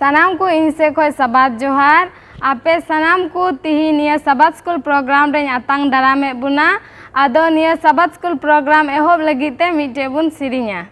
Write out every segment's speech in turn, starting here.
सानाम को इनसे खोय सबात जोहार आपे सानाम को तिही निया सबात स्कूल प्रोग्राम रे आतांग दारामे बुना आदो निया सबात स्कूल प्रोग्राम एहोब लगिते मिटे बुन सिरिnya।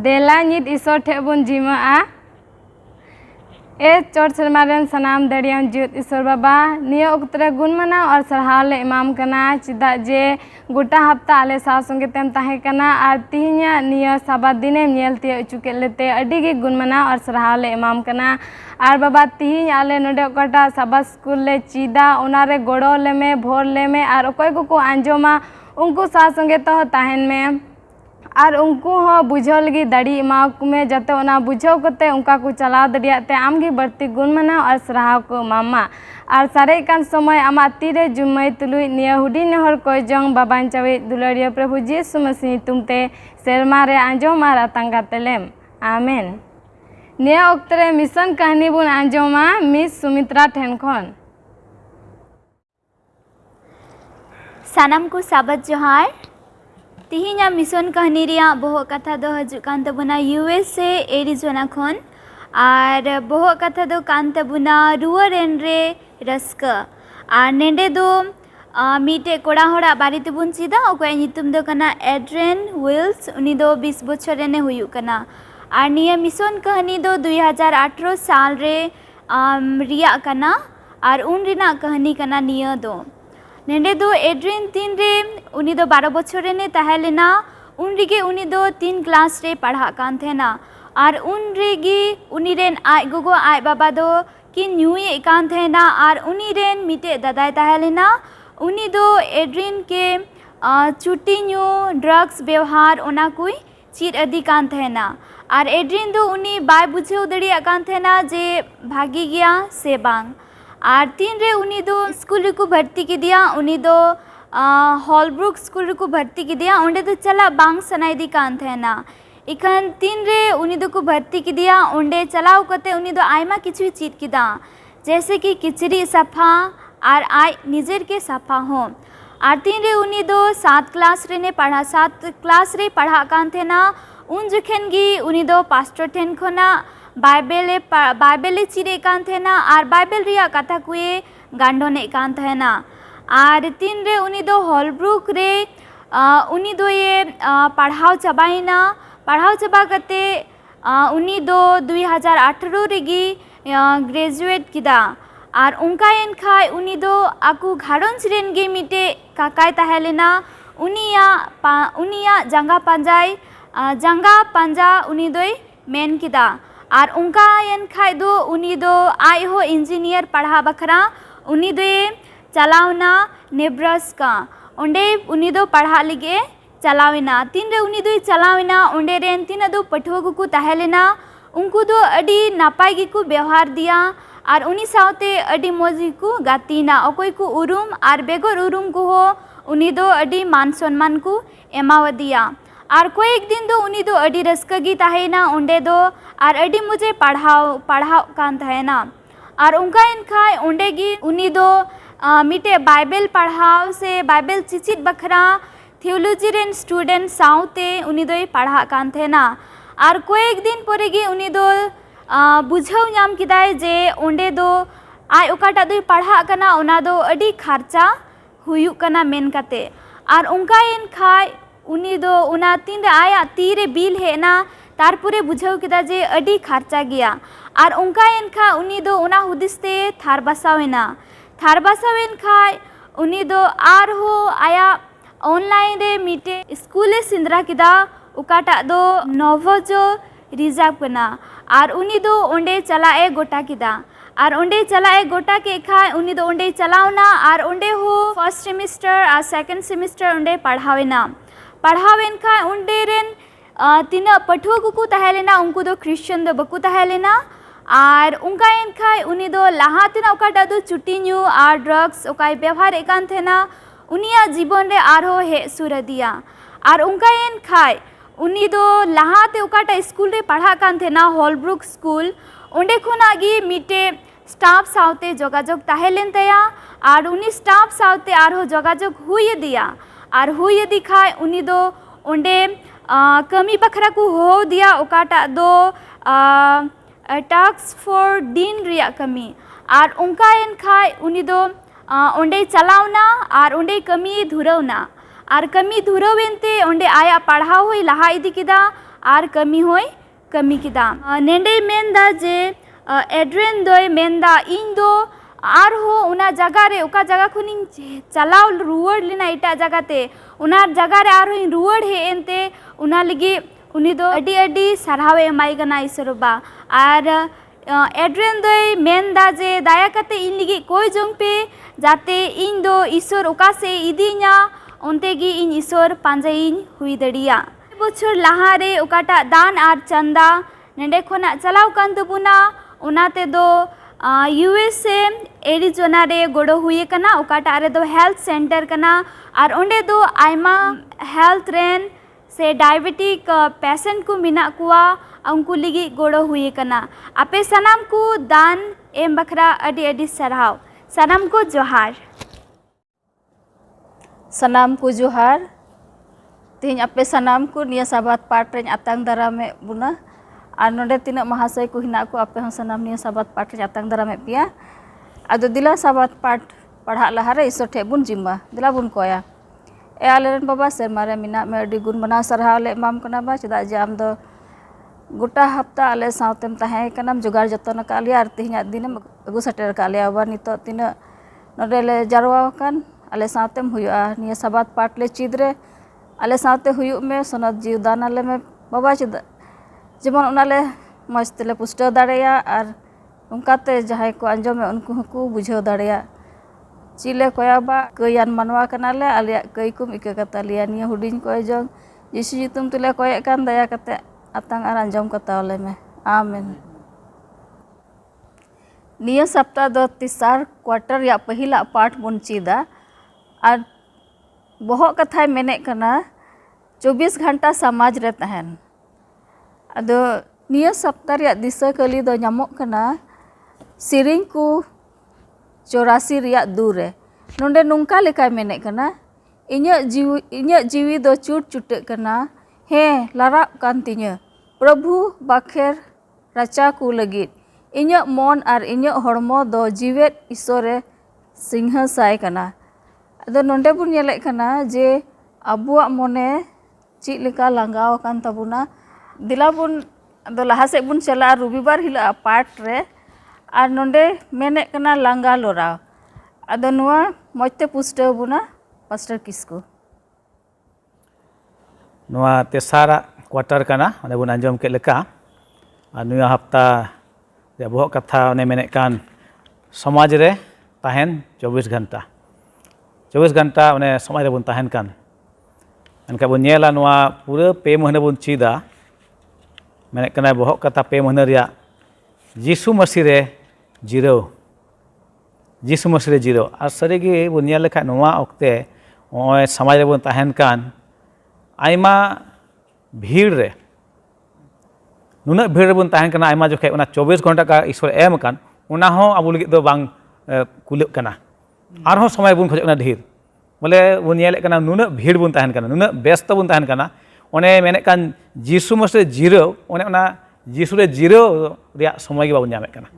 देला नित ईश्वर ठेबुन जिमा ए चौर सरमारन सनाम दरियान जीत ईश्वर बाबा निया उक्तरे गुणमना और सरहाव ले इमाम कना चिदा जे गोटा हफ्ता आले सा संगे तेम ताहे कना आर तिहिnya निया साबा दिने नेल ते चुके लेते अडी गे गुणमना और सरहाव ले इमाम कना आर बाबा तिहिñ आले नोडे ओकाटा साबा स्कूल ले चिदा ओनारे गोड़ो ले में भोर ले में आर ओकोय को आंजोमा उनको सा संगे तो ताहेन में और उनको हो बुझाव लगी दाड़ी एमाव में जाते ओना बुझाव करते उनका को चलाव दड़ियाते आमगी बढ़ती गुणमना और सराहाव को मामा और सारे कान समय आमा तीरे जुम्मई तुलुई निया हुडी नहर कोई जंग बाबान चावे दुलारिया प्रभु यीशु मसीह तुमते सेरमा रे आंजो मारा तंगा तेलेम आमेन। निया ओक्तरे मिशन कहानी बुन आंजोमा मिस सुमित्रा ठेन खन सानाम को साबत जोहार तिहिña मिशन कहानी रिया बहु कथा दो हजु कान तबुना यूएसए एरिजोना खन और बहु कथा दो कान तबुना रुअरेन रे रस्क और नेंडे दो मीटे कोड़ा होड़ा बारी तबुन चिदा ओकोय नितुम दो कना एड्रेन विल्स उनी दो 20 बछर रेने हुयु कना और निया मिशन कहानी दो 2018 साल रे रिया कना और उन रिना कहानी कना निया दो नेंडे दो एड्रेन 3 रे उनी दो 12 बछर रेने ताहेलेना उन रिगे उनी दो 3 क्लास रे पढ़ा कान थेना और उन रेगी उनी रेन आय गोगो आय बाबा दो किन ᱧᱩᱭᱮᱫ ᱠᱟᱱ ᱛᱟᱦᱮᱱᱟ ᱟᱨ ᱩᱱᱤ ᱨᱮᱱ ᱢᱤᱫᱴᱮᱡ ᱫᱟᱫᱟᱭ ᱛᱟᱦᱮᱸ ᱞᱮᱱᱟ ᱩᱱᱤ ᱫᱚ एड्रिन के चुटी ᱧᱩ ड्रग्स व्यवहार ओना कोई चीर अदी कान तहना और एड्रिन दो उनी बाय बुझेव दड़िया कान तहना जे भागी गया से बांग और तीन रे उनी दो स्कूल को भर्ती की दिया उनी दो हॉलब्रुक स्कूल को भर्ती की दिया ओंडे तो चला बांग सनाइदी कान तहना इखन तीन रे उनी दो को भर्ती की दिया ओंडे चलाव कते उनी दो आयमा किछु चीज किदा जैसे कि किचरी सफा और आय निजेर के सफा हो और तीन रे उनी दो 7 क्लास रे ने पढ़ा 7 क्लास रे पढ़ा कान थेना उन जखन गी उनी दो पास्टर ठेन खोना बाइबेले चिरे कान थेना और बाइबेल रिया कथा कुए गांडोने कान थेना और तीन रे उनी दो हॉलब्रुक रे उनी दो ये पढ़ाव चबाइना पढ़ाव चबा कते उनी दो 2018 रेगी ग्रेजुएट किदा और उनका एन खाय उनी दो आकु घारंज रेन गे मिटे काकाय ताहेलेना उनिया जंगा पंजा उनी दोय मेन किदा और उनका एन खाय दो उनी दो आय हो इंजीनियर पढ़ा बखरा उनी दो चलावना नेब्रास्का ओंडे उनी दो पढ़ा लिगे चलावेना तीन रे उनी दो चलावेना ओंडे रेन तीन दो पठुआ को ताहेलेना उनको दो अडी नापाय गी को व्यवहार दिया और उनी सावते अडी मोजी को गातीना अकोय को उरुम और बेगर उरुम को हो उनी दो अडी मान सम्मान को एमावदिया और कोई एक दिन दो उनी दो अडी रस्कगी ताहेना ओंडे दो और अडी मुझे पढ़ाव कान ताहेना और उनका इनखा ओंडेगी उनी दो मिटे बाइबल पढ़ाव से बाइबल चिचित बखरा थियोलॉजी रेन स्टूडेंट सावते उनी दो पढ़ा कान ताहेना और कोई एक दिन परेगी उनी दो बुझाव नाम किदाय जे ओंडे दो आय ओकाटा दो पढ़ा कना ओना दो अडी खर्चा हुयु कना मेन कते और उनका इन खाय उनी दो उना तीन रे आया तीरे बिल हेना तारपुरे बुझाव किदा जे अडी खर्चा गया और उनका इन खा उनी दो उना हुदिसते थार बसावेन खाय उनी दो आर हो आया ऑनलाइन रे मीटे स्कूले सिंदरा किदा उकाटा दो नवजो रिजर्व कना और उनी दो ओंडे चलाए गोटा किदा और ओंडे चलाए गोटा के खाय उनी दो ओंडे चलावना और ओंडे हो फर्स्ट सेमिस्टर और सेकंड सेमिस्टर ओंडे पढ़ावेन खाय ओंडे रेन तीना पठुआ को ताहेलेना उनको दो क्रिश्चियन दो बकु ताहेलेना और उनका इन खाय उनी दो लहा तीना ओकाटा दो चुटी ᱧᱩ और ड्रग्स ओकाय व्यवहार एकान थेना उनिया जीवन रे आरो हे सुरदिया और उनका इन खाय उनी दो लहाते ओकाटा स्कूल रे पढ़ा कान थेना हॉलब्रुक स्कूल ओंडे खोनागी मिटे स्टाफ सावते जोगाजोग ताहेलेन तया और उनी स्टाफ सावते आरो जोगाजोग हुई दिया और हुई दिखाय उनी दो ओंडे कमी बखरा को हो दिया ओकाटा दो टास्क फॉर दिन रिया कमी और उनका इन खाय उनी दो ओंडे चलावना और ओंडे कमी धुरवना और कमी धुरवेनते ओंडे आया पढ़ाव होई लहा इदी किदा और कमी होई कमी किदा नेंडे मेनदा जे एड्रिन दोय मेनदा इन दो आर हो उना जगह रे ओका जगह खुनिन चलाव रुवड़ लेना इटा जगह ते उना जगह रे आर होई रुवड़ हे एनते उना लगी उनी दो अडी अडी सरहाव एमाई गना इसरबा और एड्रिन दोय मेनदा जे दाया कते इन लगी कोई जोंग पे जाते इन दो ईश्वर ओका से इदीना उनतेगी इन ईश्वर पांजाइन हुई दड़िया बछर लहारे ओकाटा दान और चंदा नेंडे खोना चलाव कान तबुना उनाते दो यूएसए एरिजोना रे गोड़ो हुई कना ओकाटा रे दो हेल्थ सेंटर कना और ओंडे दो आयमा हेल्थ रेन से डायबिटिक पेशेंट को मिना कुआ उनको लिगी गोड़ो हुई कना आपे सनाम को दान एम बखरा अडी अडी सरहाव सनाम को जोहार सनाम को जोहार तीन आपे सनाम को निया साबात पाठ रेन आतांग दारामे बुना और नोडे तीन महाशय को हिना को आपे सनाम निया साबात पाठ रेन आतांग दारामे पिया आदो दिला साबात पाठ पढ़ा लहारे ईश्वर ठे बुन जिम्मा दिला बुन कोया ए आलेरन बाबा सेरमारे मिना में अडी गुण मना सरहाव ले एमाम कना बा चदा जे आम दो गोटा हफ्ता आले सावतेम ताहे कनाम जोगार जतन कालिया और तिहिना दिनम अगु सटेर कालिया बा नितो तीन नोडे ले जारवा कान आले सावतेम हुआ निया साबात पाठ ले चिदरे आले सावते हुयु में सनद जीवदान आले में बाबा जेमन उनाले मज तेले पुष्टाव दाड़ेया और उनकाते जहां को आंजमे उनको हको बुझाव दाड़ेया चिले कोयाबा कयान मानवा कनाले आलिया कई कुम इका कता लिया निया हुडिंग कोय जंग यीशु युतुम तुले कोय कान दया कते atang aranjom kata oleh me amin. Niya सप्ताह दो तीसर क्वार्टर या पहिला पाठ बन चीदा और बहुत कथा मेने कना 24 घंटा समाज रे तहन अदो निया सप्ताह या दिशा कली दो nyamok कना सिरिंग को 84 रिया दूर है नोंडे नुंका लेका मेने कना इन्या जीवी दो चुट चुटे कना हे लारा कांतिnya प्रभु बाखेर राचा को लगित इन्या मन और इन्या हड़मो दो जीवेत ईश्वरे सिंह साय कना अदो नोंडे बुन नेले कना जे अबुआ मने ची लेका लांगाव कान तबुना दिला बुन अदो लहा से बुन चला रविवार हिला पाठ रे और नोंडे मेने कना लांगा लोरा अदो नुआ मजते पुष्टाव बुना पास्टर किसको नुआ तेसारा क्वार्टर कना ओने बुन आंजम के लेका नुआ हफ्ता रे बहुत कथा ओने मेने कान समाज रे ताहेन 24 घंटा 24 घंटा ओने समाज रे बुन ताहेन कान एनका बुन नेला नुआ पूरा पे महीना बुन चीदा मेने कना बहुत कथा पे महीना रिया यीशु मसीह रे जीरो यीशु मसीह रे जीरो और सरीगे बुन नेल लेखा नुआ ओक्ते ओय समाज रे बुन ताहेन कान आयमा भीड़ रे नुना भीड़ रे बुन ताहेन काना आयमा जोखे ओना 24 घंटा का ईश्वर एम कान ओना हो आबो लगित दो बांग कुलक काना आर हो समय बुन खोजना ढेर बोले बुन नेले काना नुना भीड़ बुन ताहेन काना नुना व्यस्त बुन ताहेन काना ओने मेने कान यीशु मसीह जीरो ओने ओना यीशु रे जीरो रिया समय गे बाबन जामे काना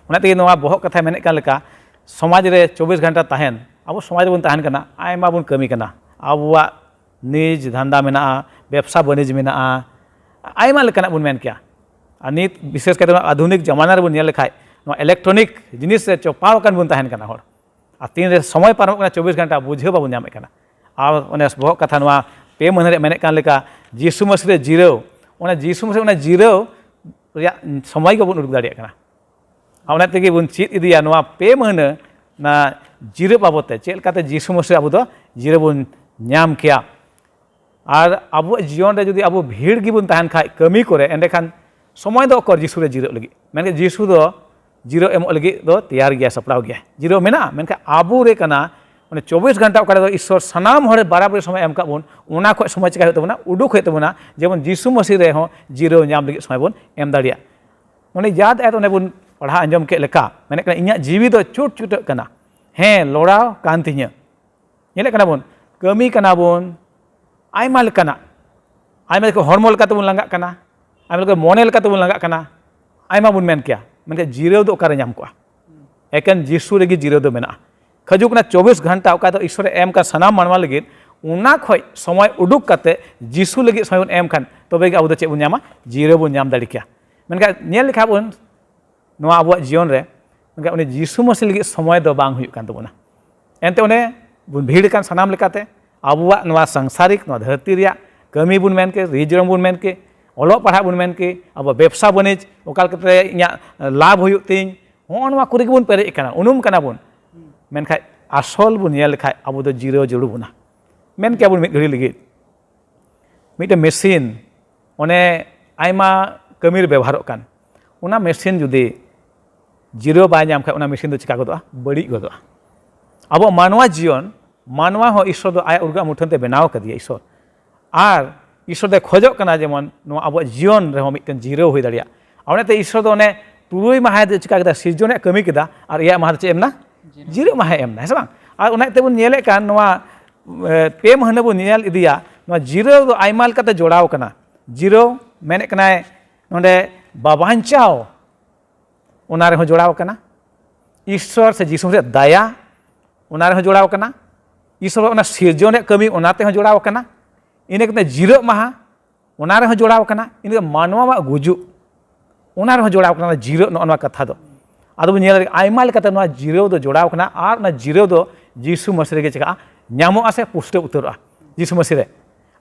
ओना तेगे नोआ बहुत कथा मेने कान लेका समाज रे 24 घंटा ताहेन अब समाज बुन ताहेन काना आयमा बुन कमी काना आबुआ निज धंधा मेना व्यवसा बनिज मेना आयमा लेकाना बुन मेन क्या नित विशेष करते आधुनिक जमाना रे बुन नेल लेखाय नो इलेक्ट्रॉनिक जिनिस रे चपाव कान बुन ताहेन काना होर आ तीन रे समय पारम काना 24 घंटा बुझे बाबन जामे काना आ ओने बहुत कथा नोआ पे महीना रे मेने कान लेका यीशु मसीह रे जीरो ओने यीशु मसीह ओने जीरो रिया समय के बुन उडुक दाड़िया काना ओने तेगे बुन चीत इदिया नोआ पे महीना ना जीरो बाबते चेल काते यीशु मसीह आबो दो जीरो बुन ᱧᱟᱢ किया और अब जीवन रे जुदी अब भीड़ गिबुन ताहन खाय कमी करे एंडे खान समय दो कर जीसु रे जीरो लगी मेन जीसु दो जीरो एम लगी दो तैयार गया सपड़ाव गया जीरो मेना मेनका आबू रे कना माने 24 घंटा ओकरे दो ईश्वर सनाम हरे बराबर समय एम का बुन ओना खो समय चिका होतबना उडुक होतबना जेमन जीसु मसीह रे हो जीरो ᱧᱟᱢ लगी समय बुन एम दाड़िया माने याद एत ओने बुन पढ़ा अंजम के लेका मेने कना इन्या जीवी दो चुट चुट कना हे लोड़ाव कान तिnya नेले कना बुन कमी कना बुन आयमा लेकाना आयमा लेका हरमो लेकाते बुन लांगा कना आयमा लेका मोने लेकाते बुन लांगा कना आयमा बुन मेन किया मेनके जीरो दो ओकारे ᱧᱟᱢ कोआ एकेन जीसु रेगी जीरो दो मेना खजू कना 24 घंटा ओका दो ईश्वर एम का सनाम मानवा लगी उना खय समय उडुक काते जीसु लगी समय बुन एम खान तबे गे आबो दो चे बुन ᱧᱟᱢᱟ जीरो बुन ᱧᱟᱢ दाड़ी किया मेनका नेल लेखा बुन नोआ आबो जीवन रे मेनका उनी जीसु मसीह लगी समय दो बांग हुयु कान तबना एनते उने बुन भीड़ कान सनाम लेकाते आबुआ नोआ संसारिक नोआ धरती रिया कमी बुन मेन के रिजरम बुन मेन के ओलो पढ़ा बुन मेन के अब व्यवसा बनिज ओकाल कते इया लाभ हुयु तिन हो नोआ कुरि बुन पेरे काना उनुम काना बुन मेनखाय आसल बुन नेल लेखाय आबो दो जीरो जड़ु बुना मेन के बुन मिद घड़ी लगी मिटे मेसिन ओने आयमा कमी रे व्यवहारोग कान ओना मेसिन जुदी जीरो बाय ᱧᱟᱢ खाय ओना मेसिन दो चिका गदोआ बड़ी गदोआ अब मानवा जीवन मानवा हो ईश्वर दो आय उर्गा मुठन ते बनाव कदिया ईश्वर और ईश्वर दे खोजक कना जेमन नो अब जीवन रे हो मिटन जीरो होई दाड़िया ओने ते ईश्वर दो ने तुरुई माहे दे चिका कदा सिरजने कमी कदा और या माहे चे एमना जीरो माहे एमना है बांग और ओने ते बुन नेले कान नोआ पे महीना बुन नेल इदिया नोआ जीरो दो आयमाल कते जोड़ाव कना जीरो मेने कनाय नोंडे बाबांचाव ओना रे हो जोड़ाव कना ईश्वर से जीसु रे दया ओना रे हो जोड़ाव कना ईश्वर ओना सिरजने कमी ओनाते हो जोड़ाव कना इने कते जीरो माहा ओना रे हो जोड़ाव कना इने मानवा मा गुजु ओना रे हो जोड़ाव कना जीरो नोआ कथा दो आदो नेल आयमा लेकाते नोआ जीरो दो जोड़ाव कना और ना जीरो दो जीसु मसीह रे चिका ᱧᱟᱢᱚᱜ आसे पुष्ट उतरआ जीसु मसीह रे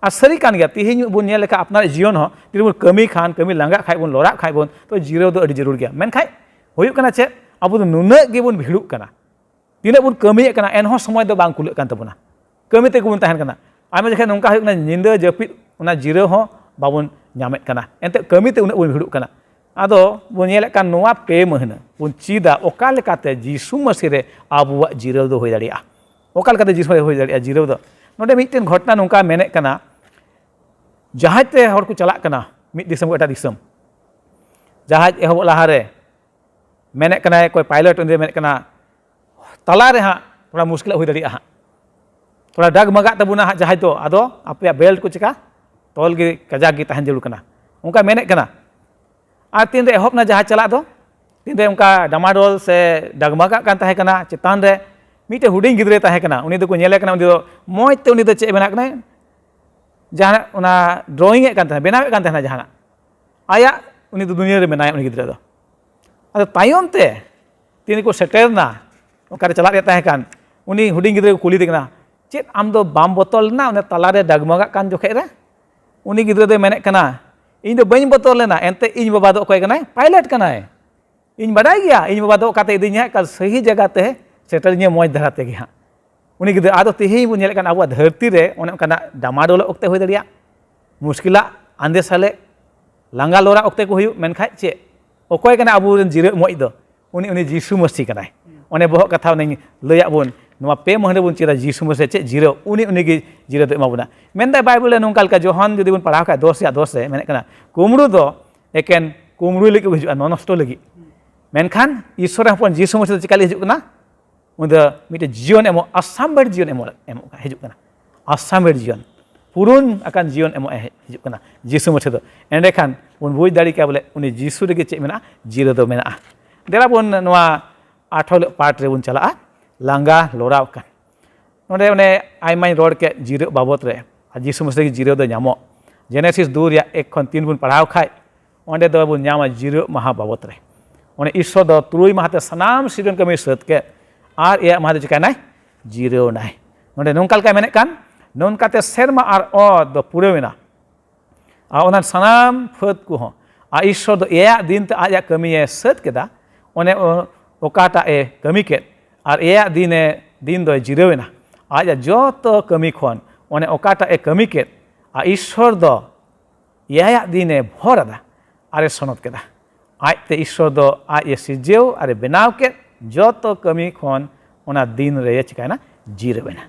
और सारी कान गया तिहिन बन नेल लेखा अपना जीवन हो तिन बन कमी खान कमी लांगा खाय बन लोरा खाय बन तो जिराव दो अड़ी जरूर गया मेनखाय हुयुग कना चे अब नुना गेबन भिड़ुग कना तीना बन कमी कना एनहो समय दो बांग कुलग कान तबना कमी ते गुबन तहन कना आयमा जखे नोंका हुयुग कना निंदा जपिद उना जिराव हो बाबन ᱧᱟᱢᱮᱫ ᱠᱟᱱᱟ ᱮᱱᱛᱮ ᱠᱟᱹᱢᱤᱛᱮ ᱩᱱᱟᱹᱜ ᱵᱚᱱ ᱵᱷᱤᱲᱚᱜ ᱠᱟᱱᱟ ᱟᱫᱚ ᱵᱚᱱ ᱧᱮᱞᱮᱫ ᱠᱟᱱ ᱱᱚᱣᱟ ᱯᱮ ᱢᱟᱹᱦᱱᱟᱹ ᱵᱚᱱ ᱪᱮᱫᱟ ᱚᱠᱟ ᱞᱮᱠᱟᱛᱮ ᱡᱤᱥᱩ ᱢᱟᱹᱥᱤ ᱨᱮ ᱟᱵᱚᱣᱟᱜ ᱡᱤᱨᱟᱹᱣ ᱫᱚ ᱦᱩᱭ ᱫᱟᱲᱮᱭᱟᱜᱼᱟ ᱚᱠᱟ ᱞᱮᱠᱟᱛᱮ ᱡᱤᱥᱩ ᱨᱮ ᱦᱩᱭ ᱫᱟᱲᱮᱭᱟᱜᱼᱟ ᱡᱤᱨᱟᱹᱣ ᱫᱚ ᱱᱚᱰᱮ ᱢᱤᱫᱴᱮᱱ ᱜᱷᱚᱴᱚᱱᱟ ᱱᱚᱝᱠᱟ ᱢᱮᱱᱮᱫ ᱠᱟᱱᱟ ᱡᱟᱦᱟᱡ ᱛᱮ ᱦᱚᱲ ᱠᱚ ᱪᱟᱞᱟᱜ ᱠᱟᱱᱟ ᱢᱤᱫ ᱫᱤᱥᱚᱢ ᱠᱷᱚᱱ ᱮᱴᱟᱜ ᱫᱤᱥᱚᱢ ᱡᱟᱦᱟᱡ ᱮᱦᱚᱵᱚᱜ ᱞᱟᱦᱟᱨᱮ ᱢᱮᱱᱮᱫ ᱠᱟᱱᱟᱭ ᱚᱠᱚᱭ ᱯᱟᱭᱞᱚᱴ ᱩᱱᱤ ᱢᱮᱱᱮᱫ ᱠᱟᱱᱟ ᱛᱟᱞᱟᱨᱮ ᱦᱟᱸᱜ ᱛᱷᱚᱲᱟ ᱢᱩᱥᱠᱤᱞ ᱦᱩᱭ ᱫᱟᱲᱮᱭᱟᱜᱼᱟ ᱦᱟᱸᱜ ᱛᱷᱚᱲᱟ ᱰᱟᱜᱢᱟᱜᱟᱜ ᱛᱟᱵᱚᱱᱟ ᱦᱟᱸᱜ ᱡᱟᱦᱟᱡ ᱫᱚ ᱟᱫᱚ ᱟᱯᱮᱭᱟᱜ ᱵᱮᱞᱴ ᱠᱚ ᱪᱤᱠᱟ ᱛᱚᱞ ᱜᱮ ᱠᱟᱡᱟᱠ ᱜᱮ ᱛᱟᱦᱮᱱ ᱡᱟᱹᱨᱩᱲ ᱠᱟᱱᱟ उनका मेने कना और तीन रे एहबना जहाज चला दो तीन रे उनका डमाडोल से डगमगा कान ताहे कना चेतान रे मीटे हुडिंग गिद्रे ताहे कना उनी दो को नेले कना उनी दो मोय ते उनी दो चे बेना कना जहां उना ड्राइंग ए कान ताहे बनावे कान ताहे जहां आया उनी दो दुनिया रे बनाय उनी गिद्रे दो अदो तायम ते तीन को सेटेरना उनका रे चला रे ताहे कान उनी हुडिंग गिद्रे को कुली दे कना चेत आम दो बाम बोतल ना उने तला रे डगमगा कान जोखे रे उनी गिद्रे दो मेने कना इन दो बई बतौर लेना एनते इन बाबा दो अकय कनाय पायलट कनाय इन बडाय गया इन बाबा दो काते इदिnya का सही जगह ते सेटलnya मौज धराते गया उनी गिद्रे आदो तेही बन नेले कना आबो धरती रे ओने कना डामाडोल ओक्ते होय दरिया मुश्किला आंदे साले लांगा लोरा ओक्ते को हुयु मेनखाय चे अकय कना आबो रेन जिरे मौज दो उनी जीसु मसीह कनाय ओने बहक कथा उनी लया बोन नवा पे महने बन चेदा जीसु मसीह चे जिरो उनी गे जिरो दो एमाबोना मेनदा बाइबल नोंका लका जोहन जदि बन पढ़ाव का 10 रे मेने कना कुमड़ू दो एकेन कुमड़ू लगी को हिजुआ नष्ट लगी मेनखान ईश्वर हपन जीसु मसीह चिकाली हिजुक कना उन मिटे जीवन एमो असामबेर जीवन एमो हिजुक कना असामबेर जीवन पुरुन अकान जीवन एमो हिजुक कना जीसु मसीह दो एंडे खान उन बुझ दाड़ी का बोले उनी जीसु रे चे मेना जिरो दो मेना देला बन नवा 8 पार्ट रे बन चला लांगा लोराव कान नोडे उन्हें आयमाई रोड के जिरो बाबत रे जीसु मसीह जिरो दो नामो जेनेसिस 2 या 1 खन 3 बन पढ़ाव खाय ओंडे दो बन नामा जिरो महा बाबत रे ओने ईश्वर दो तुरुई माहते सनाम सिजन कमी सत के आर ए माहते चिकानाय जिरो नाय नोडे नोंकाल का मेने कान नोनकाते सेरमा आर ओ दो पुरेवेना आ ओना सनाम फत को हो आ ईश्वर दो एया दिन ते आया कमी ए सत केदा ओने ओकाटा ए कमी के और एया दिन दो जिरावेना आज जो तो कमी खन ओने ओकाटा ए कमी के आ ईश्वर दो एया दिने भरदा आरे सनत केदा आज ते ईश्वर दो आज ए सिजेव आरे बनाव के जो तो कमी खन ओना दिन रे चिकाना जिरावेना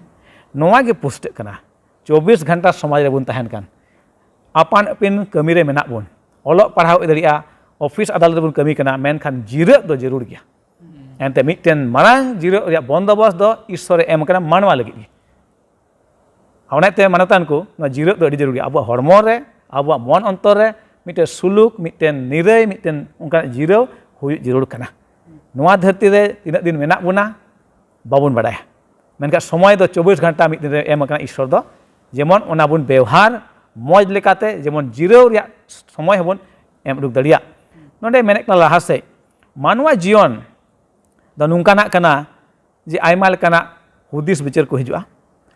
नोवा गे पुष्ट कना 24 घंटा समाज रे बन तहन कान अपान अपिन कमी रे मेना बन ओलो पढ़ाव दरिया ऑफिस अदालत बन कमी कना मेनखान जिरा दो जरूर गया एनते मिटन मारांग जिरो रे बंदोबस्त दो ईश्वर एम कना मानवा लगी आवनाते मानतान को जिरो दो जरूरी अब हरमो रे अब मन अंतर रे मिटे सुलुक मिटन निरय मिटन उनका जिरो हुई जरूर कना नोआ धरती रे तीना दिन मेना बुना बाबुन बडाय मेनका समय दो 24 घंटा मिटन रे एम कना ईश्वर दो जेमन ओना बुन व्यवहार मौज लेकाते जेमन जिरो रे समय हबन एम रुक दड़िया नोडे मेने कना लाहा से मानवा जीवन दा नुंकाना कना जे आयमा लेकाना हुदिस बिचार को हिजुआ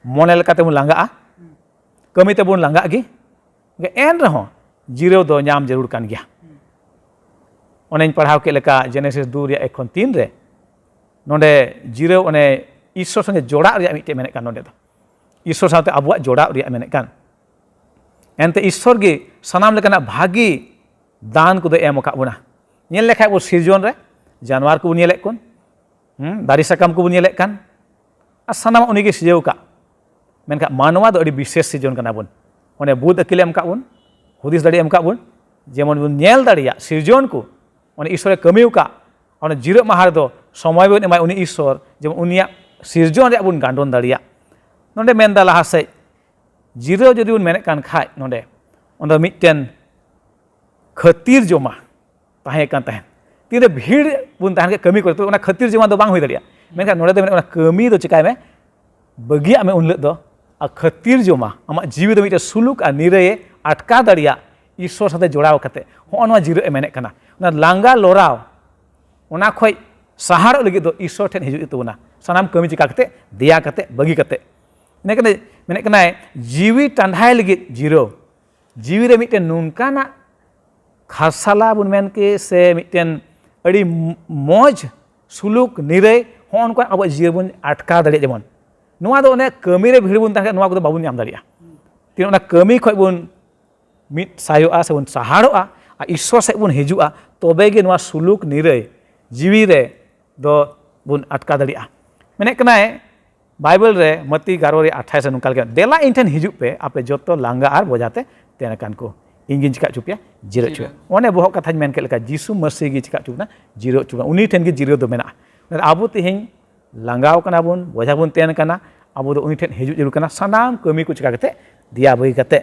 मोने लेकाते बन लांगा कमी ते बन लांगा गी एन रहो जिरो दो नाम जरूर कान गया ओनेन पढ़ाव के लेका जेनेसिस 2 या 1 खन 3 रे नोडे जिरो ओने ईश्वर संगे जोड़ा रे मिटे मेने कान नोडे दो ईश्वर साथे अबुआ जोड़ा रे मेने कान एनते ईश्वर गे सनाम लेकाना भागी दान को दो एम का बुना नेल लेखाय बो सिरजन रे जानवर को नेले कोन दारी साकाम को नेले कान आ सनाम उनी गे सिजेव का मेनका मानवा दो अडी विशेष सिजन कना बन ओने बुध अकिल एम का बन हुदिस दाड़ी एम का बन जेमन बन नेल दाड़िया सिरजन को ओने ईश्वर कमिउ का ओने जिरो माहार दो समय बन एमाय उनी ईश्वर जेमन उनिया सिरजन रे बन गांडोन दाड़िया नोंडे मेनदा लाहा से जिरो जदि बन मेने कान खाय नोंडे ओंदो मिटन खतीर जमा ताहे कान ताहे तीरे भीड़ बन ताहन के कमी करते ओना खतीर जमा दो बांग हुई दाड़िया मेनका नोंडे दो ओना कमी दो चिकाय में बगिया में उनले दो आ खतीर जमा आमा जीवी दो मिटे सुलुक आ निरये अटका दाड़िया ईश्वर साथे जोड़ाव कते होनवा जिरो मेने कना ओना लांगा लोराव ओना खय सहार लगी दो ईश्वर ठेन हिजुग तबना सनाम कमी चिका कते दया कते बगी कते मेने कना जीवी टंडाई लगित जीरो जीवी रे मिटन नुनकाना खारसाला बुन मेन के से मिटन अड़ी मौज सुलुक निरय होन को अब जीव बुन अटका दड़े जेमन नुआ दो ने कमी रे भीड़ बुन ताके नुआ को बाबुन नाम दड़िया तीन ओना कमी खय बुन मिट सायोआ से बुन सहारोआ आ ईश्वर से बुन हिजुआ तबे गे नुआ सुलुक निरय जीवी रे दो बुन अटका दड़िया मेने कनाय बाइबल रे मती 11:28 नुका लगे देला इन ठेन हिजुप पे आपे जोतो लांगा आर बोजाते तेन कान को इंगिन चिका चुपिया जिरो चुपिया ओने बोहक कथा मेन के लेका जीसु मसीह गी चिका चुपना जिरो चुपा उनी ठेन गे जिरो दो मेना आबो तिहिं लांगाव कना बुन बोझा बुन तेन कना आबो दो उनी ठेन हिजुप जरूर कना सनाम कमी को चिका कते दिया बई कते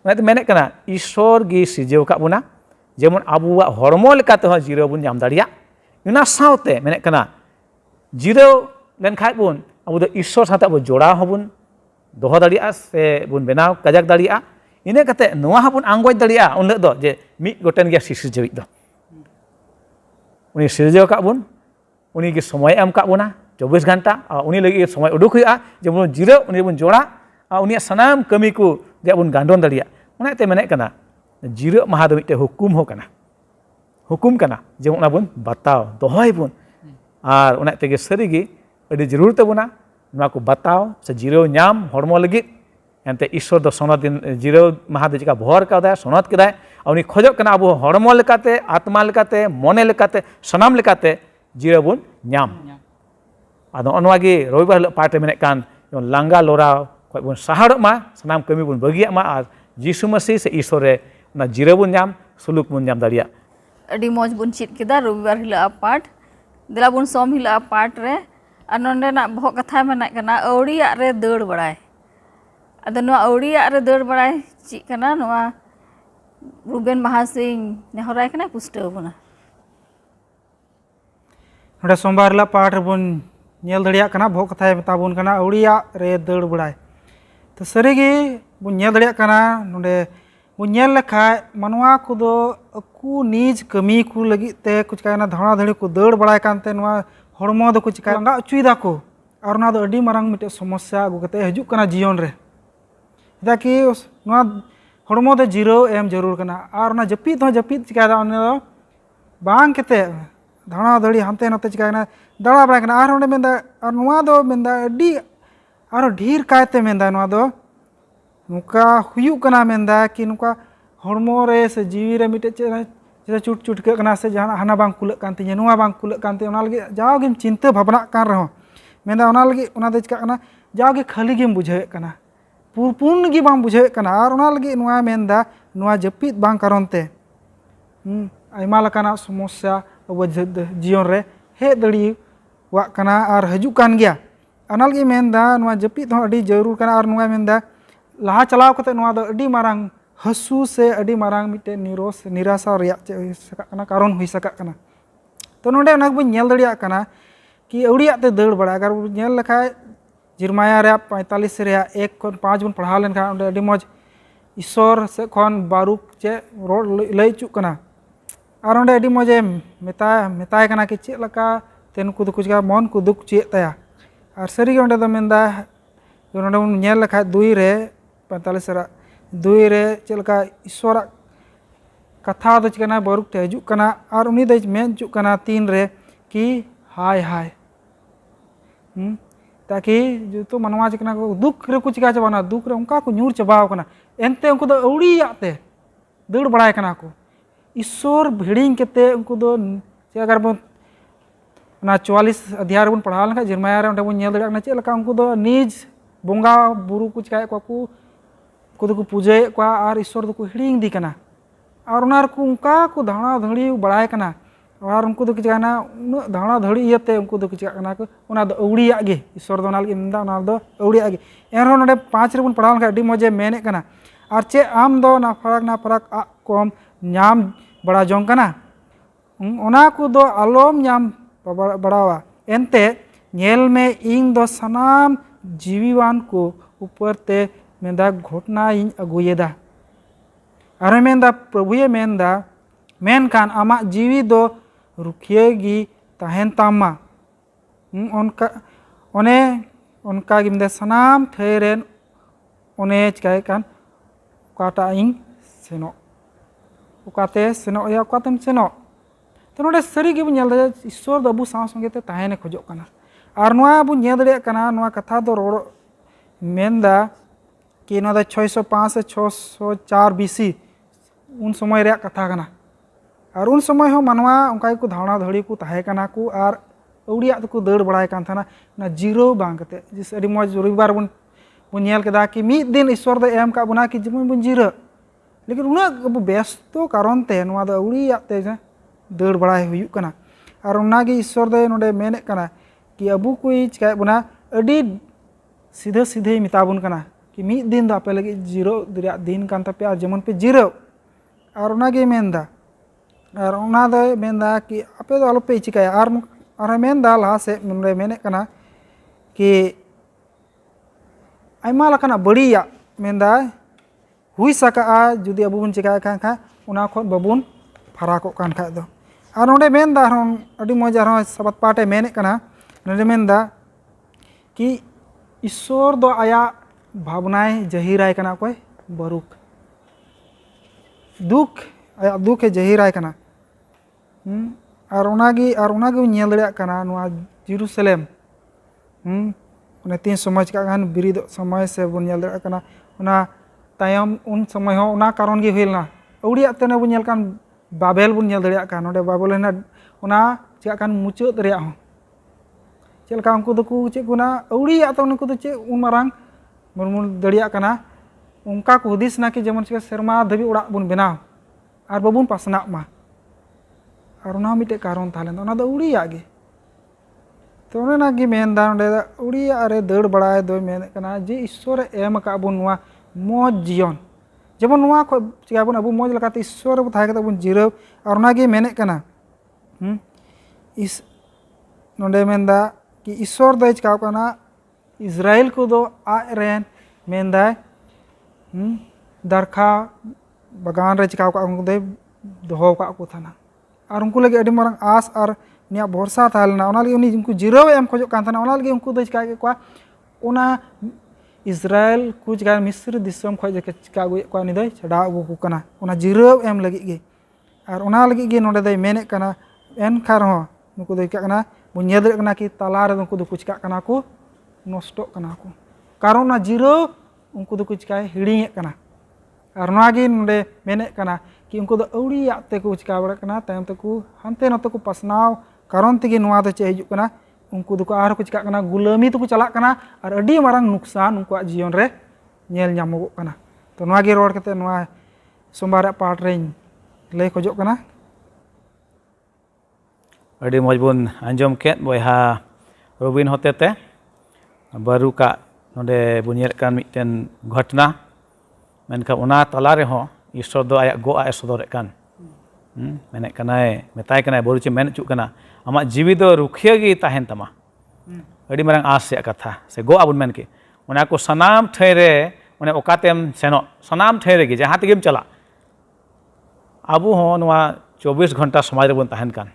मेने कना ईश्वर गी सिजेव का बुना जेमन आबुआ हरमो लेकाते हो जिरो बुन जाम दाड़िया उना सावते मेने कना जिरो लेन खाय बुन अब ईश्वर साथ अब जोड़ा हबुन दोह दाड़िया से बुन बेनाव कजाक दाड़िया इने कते नोआ हबुन आंगोज दाड़िया उन दो जे मिट गोटेन गया सिरजेविक दो उनी सिरजेव का बुन उनी के समय एम का बुना 24 घंटा उनी लगी समय उडुक हुआ जेबुन जिरो उनी बुन जोड़ा उनी सनाम कमी को जे बुन गांडोन दाड़िया उनाते मेने कना जिरो महा दो मिटे हुकुम हो कना हुकुम कना जेबुन उना बुन बताव दोहय बुन और उनाते के सरीगी अड़ी जरूर तबना नुआ को बताओ से जिरो नाम हरमो लगी एनते ईश्वर दो सनद दिन जिरो महा दो चिका भर का सनद केदाय उनी खोजो कना अब हरमो लेकाते आत्मा लेकाते मने लेकाते सनाम लेकाते जिरो बुन नाम आदो अनवागी रविवार हिलो पार्ट मेने कान लांगा लोरा खय बुन सहारो मा सनाम कमी बुन बगिया मा और जीसु मसीह से ईश्वर रे ना जिरो बुन नाम सुलुक बुन नाम दाड़िया अड़ी मौज बुन चित केदा रविवार हिलो पार्ट दिला बुन सोम हिलो पार्ट रे और नोंडेना बहुत कथा मेना कना अवड़िया रे दौड़ बड़ाय अदो नुआ अवड़िया रे दौड़ बड़ाय ची कना नुआ रूबेन महासिंह नेहराय कना पुष्टव बुना नोडे सोमवार ला पाठ बुन नेल दड़िया कना बहुत कथा मेता बुन कना अवड़िया रे दौड़ बड़ाय तो सरीगे बुन नेल दड़िया कना नोडे बुन नेल लेखाय मनवा को अकु निज कमी को लगी ते कुछ कहना धड़ा धड़ी को दौड़ बड़ाय कानते नुआ हरमो दो चिका लांगा अचुईदा को और ना दो अडी मारंग मिटे समस्या अगु कते हजु कना जीवन रे दा कि ना हरमो दो जिरो एम जरूर कना और ना जपीत हो जपीत चिका दा ओने दो बांग कते धड़ा धड़ी हानते नते चिका ना दड़ा बड़ा कना और ओने मेंदा और नुआ दो मेंदा अडी और ढेर कायते मेंदा नुआ दो नुका हुयु कना मेंदा कि नुका हरमो रे से जीवी रे मिटे चेरा चुट चुट के कना से जहां हाना बांग कुलक कांते नुआ बांग कुलक कांते ओना लगे जाओगे चिंता भावना कान रहो मेंदा ओना लगे ओना दे चिका कना जाओगे खाली गेम बुझे कना पूर्ण गी बांग बुझे कना और ओना लगे नुआ मेंदा नुआ जपीत बांग कारणते आयमा लकाना समस्या अब जीवन रे हे दड़ी वा कना और हजु कान गया ओना लगे मेंदा नुआ जपीत हो अडी जरूर कना और नुआ मेंदा लहा चलाव कते नुआ दो अडी मारंग हसू से अड़ी मारंग मिटे निराशा कारण हुई सका कना तो नोडे ओना बन नेल दड़िया कना कि अवड़िया ते दौड़ बड़ा अगर नेल लेखाय जिरमाया रे 45 रे 1 खन 5 बन पढ़ा लेन खा अड़ी मौज ईश्वर से खन बारूक चे रोड लई चुक कना और ओंडे अड़ी मौजे मेताय कना कि चे लका तेन को कुछ का मन को दुख चे तया और सरी ओंडे दो मेंदा ओंडे नेल लेखाय 2 रे 45 रे 2 रे चलका ईश्वर कथा दो चिकना बारूक ते हजु कना और उनी दे मेन चुक कना 3 रे कि हाय हाय ताकि जो तो मनवा चिकना को दुख रे को चिका चबाना दुख रे उनका को न्यूर चबाव कना एनते उनको दो अवड़िया ते दौड़ बड़ाय कना को ईश्वर भिड़िंग केते उनको दो चे अगर बन ना 44 अध्याय रे बन पढ़ा लखा जिरमाया रे ओंडे बन नेल दड़िया कना चे लका उनको दो निज बोंगा बुरु को चिकाय को को पूजे को और ईश्वर को हिड़िंग दी कना और उनार को उनका को धाणा धड़ी बड़ाय कना और उनको दो चिकाना उन धाणा धड़ी इयते उनको दो चिकाना को उना दो अवड़िया गे ईश्वर दो नाल इंदा उना दो अवड़िया गे एन नोडे 5 रे बन पढ़ाल का अडी मजे मेने कना और चे आम दो ना फरक आ कम नाम बड़ा जोंग कना उना को दो आलोम नाम बड़ावा एनते नेल में इन दो सनाम जीवीवान को ऊपर ते मेंदा घटना इन अगुयेदा और मेंदा प्रभुये मेंदा मेन कान आमा जीवी दो रुखिएगी तहन तामा उनका ओने उनका गिमदे सनाम ठेरेन उन्हें चिकाय कान काटा इंग सेनो उकाते सेनो या उकातेम सेनो तो नोडे सरी गे बुन नेल ईश्वर दो अबु साव संगे ते ताहेने खोजो काना आर नोआ बुन नेल दड़े काना नोआ कथा दो रोड मेनदा कि नोदा 605 से 604 बीसी उन समय रे कथा काना और उन समय हो मानवा उनका को धावना धड़ी को ताहे काना को और औड़िया तो को दड़ बड़ाय कान थाना ना जीरो बांग कते जिस अडी मौज रविवार बुन नेल केदा कि मिद दिन ईश्वर दो एम का बुना कि जमन बुन जीरो लेकिन उना अब व्यस्त कारण ते नोआ दो औड़िया ते दड़ बड़ाय हुयुक काना और उनागे ईश्वर दो नोडे मेने काना कि अबु कोई चिकाय बुना अडी सीधे सीधे मिताबुन काना कि मिद दिन दो आपे लगे जीरो दरिया दिन कान तपे जमन पे जीरो और उनागे मेनदा और उना दो मेनदा कि आपे दो आलोपे चिकाया और मेनदा लहा से नोडे मेने काना कि आयमा लकाना बड़िया मेनदा हुई सका जुदी अबु बुन चिकाय कान खा उना खन बाबुन फराको कान खा दो और नोडे मेनदा अडी मजा सबात पाटे मेने काना नोडे मेनदा कि ईश्वर दो आया भावनाएं जहीराय काना कोई बरुक दुख आया दुख है जहीराय काना और उनागे नेल दड़िया काना नोआ जेरूसलेम उन्हें 3 समाज का गान बिरिद समय से बुन नेल दड़िया काना उना तायम उन समय हो उना कारण गे होइलना औड़िया तेने बुन नेल कान बाबेल बुन नेल दड़िया कान नोडे बाबेल ना उना चिका कान मुचाद दड़िया हो चलका उनको दो को चे गुना औड़िया तो उनको तो चे उन मारंग मुरमुर दड़िया काना उनका को हुदिस ना कि जेमन चिका सेरमा धबी उड़ा बुन बनाव और बाबुन पासना मा और उना मिटे कारण थालेन उना दो औड़िया गे तो उना गे मेनदा नोडे औड़िया रे दड़ बड़ाय दो मेन काना जे ईश्वर एम का बुन नोआ मौज जीवन जेमन नोआ को चिका बुन अबु मौज लकाते ईश्वर बु थाय कते बुन जिराव और उना गे मेने काना इस नोडे मेनदा कि ईश्वर दो चिकाव काना इजराइल को दो आरेन मेनदा दरखा बागान रे चिकाव का उनको दे दोहो का को थाना और उनको लगे अडी मारंग आस और निया भरोसा थालना ओना लगे उनी उनको जीरो एम खोजो कान थाना ओना लगे उनको दो चिका के को ओना इजराइल को चिका मिस्र दिसम खोज के चिका गो को नि दो छडा अबु को काना ओना जीरो एम लगे गे और ओना लगे गे नोडे दे मेने काना एन खार हो नुको दो चिका काना बुन नेल दड़े काना कि ताला रे उनको दो चिका काना को नष्ट काना को कारण ना जीरो उनको दो चिका हिड़िंग काना और नागे नोडे मेने काना कि उनको दो औड़िया ते को चिका बड़ा काना तायम ते को हानते नते को पसनाव कारण तेगे नोआ दो चे हिजुक काना उनको दो को आर को चिका काना गुलामी तो को चला काना और अडी मारंग नुकसान उनको जीवन रे नेल ᱧᱟᱢᱚᱜᱚᱜ काना तो नागे रोड कते नोआ सोमवार पाठ रे लय खोजो काना अड़ी मौज बुन आंजम के बहा रबिन होतेते बारू का नोडे बुनियर कान मिटन घटना मेनका उना तला रे हो ईश्वर दो आया गो आय सदर कान मेने कनाय मेताय कनाय बोरु चे मेन चुक कना आमा जीवी दो रुखिया गी ताहेन तमा अड़ी मारंग आस से कथा से गो आबुन मेन के उना को सनाम ठै रे उने ओकातेम सेनो सनाम ठै रे गे जहां तेगेम चला आबु हो नोआ 24 घंटा समाज रे बन ताहेन कान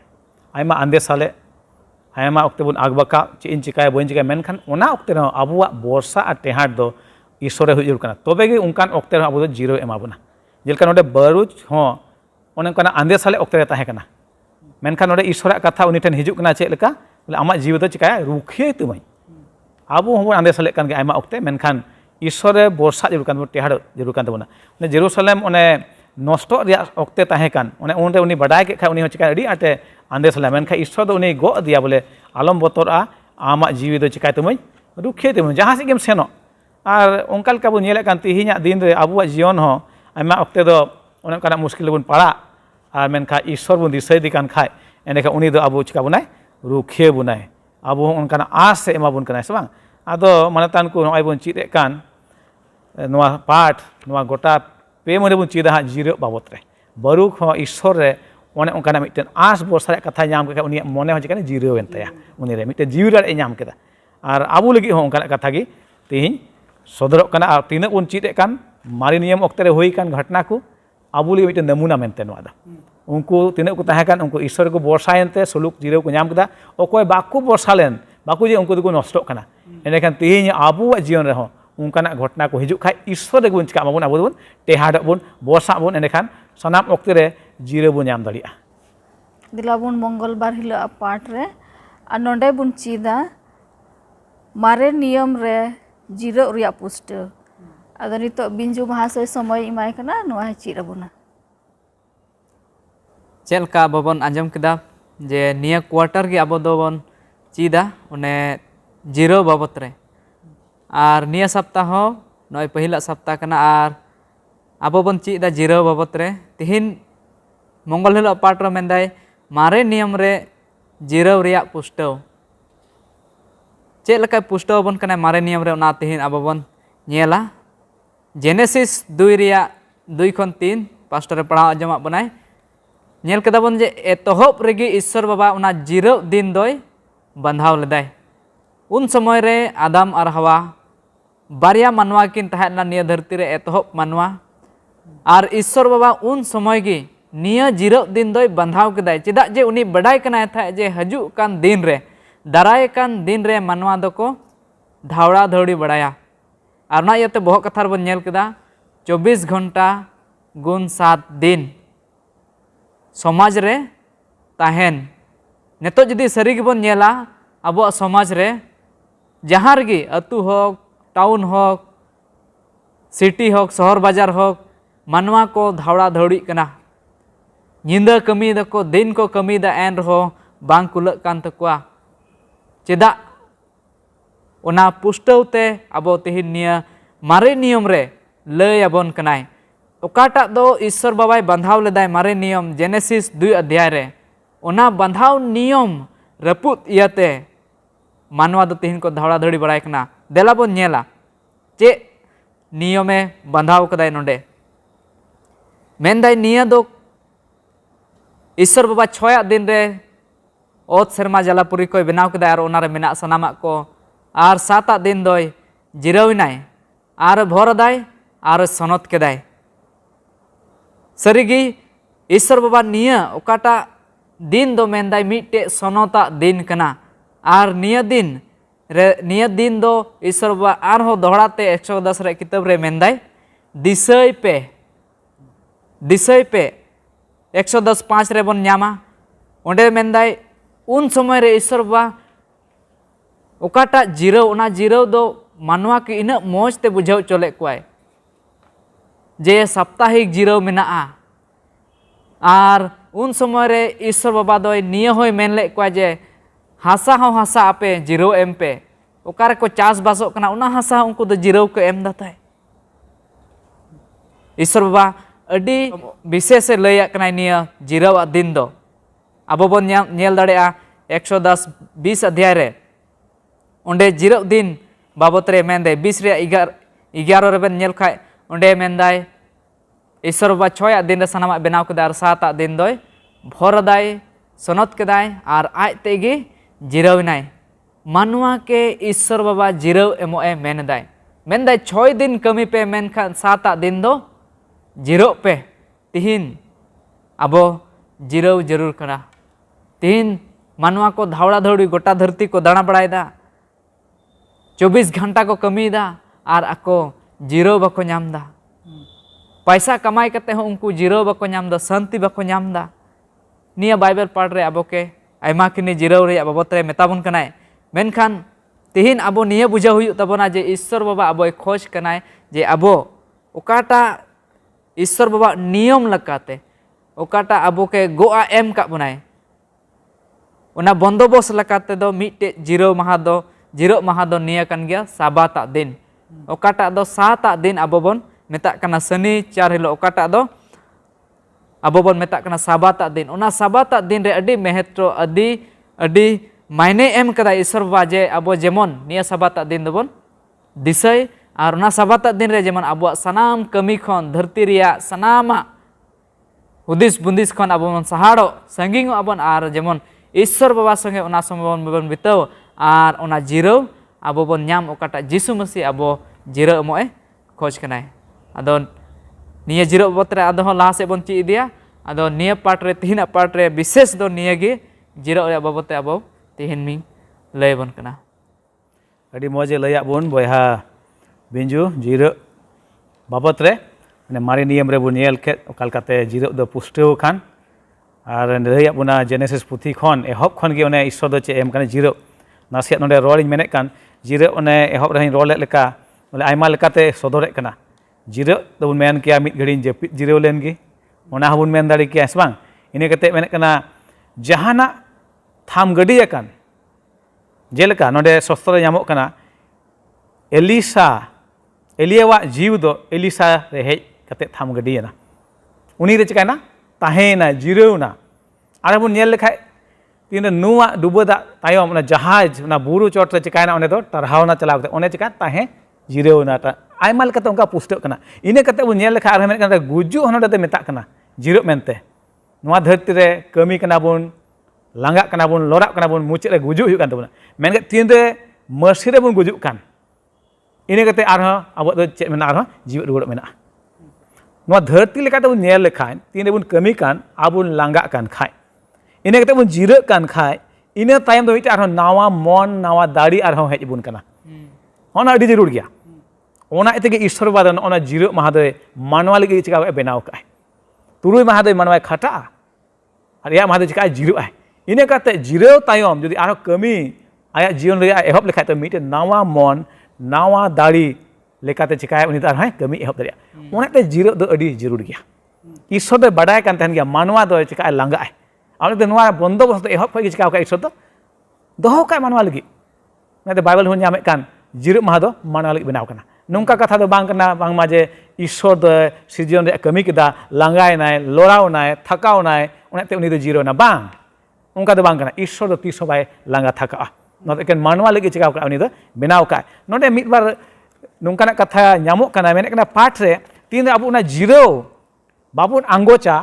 आयमा आंदे साले आयमा ओक्ते बुन आगबका चे इन चिकाय बोइन चिकाय मेनखान ओना ओक्ते नो आबुआ बर्षा आ टेहाट दो ईश्वर रे हुजुर कना तबे गे उनकान ओक्ते रे आबु दो जीरो एमाबुना जेलका नोडे बारूच हो ओने कना आंदे साले ओक्ते रे ताहे कना मेनखान नोडे ईश्वर कथा उनी ठेन हिजुक कना चे लेका बोले आमा जीव दो चिकाय रुखिया तुमई आबु हो आंदे साले कान गे आयमा ओक्ते मेनखान ईश्वर रे बर्षा जरूर कान टेहाट जरूर कान तबना ने जेरूशलेम ओने नष्ट रिया ओक्ते ताहे कान ओने उनरे उनी बडाय के खा उनी हो चिकाय अडी आटे आंदे साले मेनखा ईश्वर दो उनी गो दिया बोले आलम बतरा आमा जीवी दो चिकाय तुमई रुखिया तुमई जहां से गेम सेनो और ओंका लेका बन नेले कान तिहिना दिन रे आबुआ जीवन हो आयमा ओक्ते दो ओने काना मुश्किल बन पड़ा और मेनखा ईश्वर बन दिसै दि कान खाय एनेखा उनी दो आबु चिका बुनाय रुखिया बुनाय आबु ओनकाना आस से एमा बुन कनाय से बांग आदो मानतान को नय बन चिदे कान नोआ पाठ नोआ गोटा पे मने बन चिदा जीरो बाबत रे बरुख हो ईश्वर रे ओने ओनकाना मिटन आस बरसा कथा नाम के उनी मने हो चिकाने जीरो एन तया उनी रे मिटन जीव रे नाम केदा और आबु लगी हो ओनकाना कथा गी तिहिन सदरक काना और तीन बन चिदे कान मारी नियम ओक्ते रे होई कान घटना को आबु लगी मिटन नमूना मेनते नोआ दा उनको तीन को ताहे कान उनको ईश्वर को बरसायनते सुलुक जीरो को नाम केदा ओकोय बाकु बरसा लेन बाको जे उनको दोको नष्टोग कना एंडेखान तेहें आबुआ जीवन रहो उनकाना घटना को हिजुग खाय ईश्वर गेबोन चिका माबोन आबो दोबोन टेहाडक बोन बसा बोन एंडेखान सनाम ओक्ते रे जिरो बोन नाम दाड़िया दिलाबुन मंगलबार हिला पाठ रे और नोंडे बुन चीदा मारे नियम रे जिरो रिया पुष्ट अदो नितो बिंजू महाशय समय इमाय कना नोआ चीर अबुना चेलका बाबन आंजम किदा जे निया क्वार्टर के आबो दोबन चीदा उन्हें जिरो बाबत रे और निया सप्ताह हो नय पहिला सप्ताह कना और आबो बन चीदा जिरो बाबत रे तिहिन मंगल हिलो पाठ रे मेंदाय मारे नियम रे जिरो रिया पुष्टव चेलका पुष्टव बन कना मारे नियम रे उना तिहिन आबो बन नेला जेनेसिस 2 रिया 2 खन 3 पास्टर रे पढ़ा आंजम बनाय नेल कदा बन जे एतोहब रेगी ईश्वर बाबा उना जिरो दिन दोय बंधाव लेदाय उन समय रे आदम और हवा बारिया मानवा किन तहना निया धरती रे एतोहब मानवा और ईश्वर बाबा उन समय गी निया जिरो दिन दोय बंधाव केदाय चेदा जे उनी बडाय कनाय था जे हजू कान दिन रे दाराय कान दिन रे मानवा दको धावड़ा धौड़ी बड़ाया और ना इयाते बहुत कथा बन नेल केदा 24 घंटा गुण 7 दिन समाज रे ताहेन नेतो जदि सरी गे बन नेला अब समाज रे जहाँ रगी अतु होक टाउन होक सिटी होक शहर बाजार होक मानवा को धावड़ा धौड़ी कना निंदा कमी दको दिन को कमी दा एन रहो बांग कुलक कान तकुआ चेदा ओना पुष्टवते अब तिहिन निया मारे नियम रे लय आबोन कनाय ओकाटा दो ईश्वर बाबाय बंधाव लेदाय मारे नियम जेनेसिस 2 अध्याय रे ओना बंधाव नियम रपुत इयाते मानवा दो तिहिन को धावड़ा धड़ी बड़ाय कना देला बोन नेला चे नियमे बंधाव कदाय नोंडे मेनदाय निया दो ईश्वर बाबा 6 दिन रे ओत सेरमा जलापुरी को बनाव कदाय और ओनारे मेना सनामा को और 7 दिन दोय जिरावनाय और भोरदाय और सनत केदाय सरीगी ईश्वर बाबा निया ओकाटा दिन दो मेनदाय मिटे सनता दिन कना और निया दिन दो ईश्वर बाबा आरहो दोहड़ाते 110 रे किताब रे मेनदाय दिसय पे 110 5 रे बन न्यामा ओंडे मेनदाय उन समय रे ईश्वर बाबा ओकाटा जिराव ओना जिराव दो मानवा के इना मौज ते बुझाव चले कोय जे साप्ताहिक जिराव मेना और उन समय रे ईश्वर बाबा दो निया होय मेन ले कोय जे हासा हो हासा आपे जिराव एम पे ओकारे को चास बासो कना उना हासा उनको दो जिराव को एम दाताय ईश्वर बाबा अडी विशेष लय कना निया जिराव दिन दो अब बन नेल दाड़ेया 110 20 अध्याय रे ओंडे जिराव दिन बाबत रे मेनदे 20 रे 11 रे बन नेल खाय ओंडे मेनदाय ईश्वर बाबा 6 दिन रे सनामा बनाव केदा और 7 दिन दोय भोरदाय सनत केदाय और आज तेगी जिरावनाय मानवा के ईश्वर बाबा जिराव एमोए मेनदाय 6 दिन कमी पे मेनखान 7 दिन दो जिराव पे तिहिन अबो जिराव जरूर करा तिहिन मानवा को धावड़ा धौड़ी गोटा धरती को दाना बड़ायदा 24 घंटा को कमीदा और आको जिराव बाको नामदा पैसा कमाई कते हो उनको जिराव बाको नामदा शांति बाको नामदा निया बाइबल पाठ रे आबो के आयमा किनी जिराव रे बाबत रे मेताबन कनाय मेनखान तिहिन आबो निया बुझा हुयु तबना जे ईश्वर बाबा आबो खोज कनाय जे आबो ओकाटा ईश्वर बाबा नियम लकाते ओकाटा आबो के गोआ एम का बनाय ओना बंदोबस्त लकाते दो मिटे जिराव माहा दो निया कन गया साबाता दिन ओकाटा दो 7 दिन आबो बन मेता कना शनि 4 हिलो ओकाटा दो आबो बन मेता कना साबाता दिन ओना साबाता दिन रे अडी महत्व अडी मायने एम कदा ईश्वर बाबा जे आबो जेमन निया साबाता दिन दोबन दिसय और ओना साबाता दिन रे जेमन आबो सनाम कमी खन धरती रिया सनामा हुदिस बुंदिस खन आबो मन सहाड़ो संगिंगो आबन और जेमन ईश्वर बाबा संगे ओना समय बन बिताव और ओना जिराव आबो बन नाम ओकाटा जीसु मसीह आबो जिराव एमोए खोज कनाय आदो निया जिराव बाबत रे आदो लाहा से बन ची इदिया आदो निया पाठ रे तिहिना पाठ रे विशेष दो निया गे जिराव रे बाबत आबो तिहिन मी ᱞᱟᱹᱭ ᱵᱚᱱ ᱠᱟᱱᱟ ᱟᱹᱰᱤ ᱢᱚᱡᱽ ᱮ ᱞᱟᱹᱭᱟᱫ ᱵᱚᱱ ᱵᱚᱭᱦᱟ ᱵᱤᱧᱡᱩ ᱡᱤᱨᱟᱹᱜ ᱵᱟᱵᱚᱫ ᱨᱮ ᱢᱟᱨᱮ ᱱᱤᱭᱚᱢ ᱨᱮᱵᱚᱱ ᱧᱮᱞ ᱠᱮᱫ ᱚᱠᱟ ᱞᱮᱠᱟᱛᱮ ᱡᱤᱨᱟᱹᱜ ᱫᱚ ᱯᱩᱥᱴᱟᱹᱣ ᱟᱠᱟᱱ ᱟᱨ ᱞᱟᱹᱭᱟᱫ ᱵᱚᱱᱟ ᱡᱮᱱᱮᱥᱤᱥ ᱯᱩᱛᱷᱤ ᱠᱷᱚᱱ ᱮᱦᱚᱵ ᱠᱷᱚᱱ ᱜᱮ ᱚᱱᱮ ᱤᱥᱥᱚᱨ ᱫᱚ ᱪᱮᱫ ᱮᱢ ᱠᱟᱱᱟ ᱡᱤᱨᱟᱹᱜ ᱱᱟᱥᱮᱭᱟᱜ ᱱᱚᱰᱮ ᱨᱚᱲᱤᱧ ᱢᱮᱱᱮᱫ ᱠᱟᱱ ᱡᱤᱨᱟᱹᱜ ᱚᱱᱮ ᱮᱦᱚᱵ ᱨᱮᱦᱚᱸᱧ ᱨᱚᱲ ᱞᱮᱫ ᱞᱮᱠᱟ ᱵᱚᱞᱮ ᱟᱭᱢᱟ ᱞᱮᱠᱟᱛᱮ ᱥᱚᱫᱚᱨᱮᱫ ᱠᱟᱱᱟ ᱡᱤᱨᱟᱹᱜ ᱫᱚᱵᱚᱱ ᱢᱮᱱ ᱠᱮᱭᱟ ᱢᱤᱫ ᱜᱷᱟᱹᱲᱤᱡ ᱡᱟᱹᱯᱤᱫ ᱡᱤᱨᱟᱹᱣ ᱞᱮᱱ ᱜᱮ ᱚᱱᱟ ᱦᱚᱸᱵᱚᱱ ᱢᱮᱱ ᱫᱟᱲᱮ ᱠᱮᱭᱟ ᱥᱮ ᱵᱟᱝ ᱤᱱᱟᱹ ᱠᱟᱛᱮᱫ ᱢᱮᱱᱮᱫ ᱠᱟᱱᱟ ᱡᱟᱦᱟᱱᱟᱜ ᱛᱷᱟᱢ ᱜᱟᱹᱰᱤ ᱟᱠᱟᱱ ᱡᱮᱞᱮᱠᱟ ᱱᱚᱰᱮ ᱥᱚᱥᱛᱨᱚ ᱨᱮ ᱧᱟᱢᱚᱜ ᱠᱟᱱᱟ एलियावाग जीव दो एलिसा रे हेज कते थाम गडियना उनी रे चिकायना ताहेना जिरावना आरो बन नेल लेखाय तीन नुआ डुबदा तायम ना जहाज ना बुरु चोट रे चिकायना ओने दो टरहावना चलाव कते ओने चिका ताहे जिरावना आयमा लेकाते उनका पुष्ट कना इने कते बन नेल लेखा आरो मेन कना गुजु होनडे दे मेता कना जिराव मेनते नुआ धरती रे कमी कना बन लांगा कना बन लोरा कना बन मुचे रे गुजु हुयु कान तबना मेन तीन रे मरसी रे बन गुजु कान इने कते आरो अब चेक मेना आरो जीव रुवाड़ मेना नुआ धरती लेकाते बन नेल लेखाय तीन रे बन कमी कान आबुन लांगा कान खाय इने कते बन जिरा कान खाय इने तायम दो आरो नावा मन नावा दाड़ी आरो हेज बन कना ओना अडी जरूर गया ओना एतेगे ईश्वर बादन ओना जिरा महादय मानवा लगे चिका बेनाव काय तुरुय महादय मानवा खटा और या महादय चिका जिरा इने कते जिरा तायम जदि आरो कमी आया जीवन रे एहब लेखाय तो मिटे नावा मन नावा दाड़ी लेकाते चिकाय उनी तार कमी एहब दरिया ओनाते जिरा दो अडी जरूर गया ईश्वर दो बाडाय कान तहन गया मानवा दो चिकाय लांगाय आउनी तो नुआ बंदोबस्त एहब खय चिका का ईश्वर दो दोहो काय मानवा लगी नाते बाइबल होन नामे कान जिरा माहा दो मानवा लगी बनाव काना नोंका कथा दो बांग काना बांग माजे ईश्वर दो सिजन रे कमी केदा लांगाय नाय लोराव नाय थकाव नाय ओनाते उनी दो जिरा ना बांग उनका दो बांग काना ईश्वर दो तीसो बाय लांगा थका नोते केन मानवा लगी चिका का उनी दो बनाव का नोडे मिद बार नोंकाना कथा नामो काना मेने काना पाठ रे तीन अबु ना जिराव बाबुन आंगोचा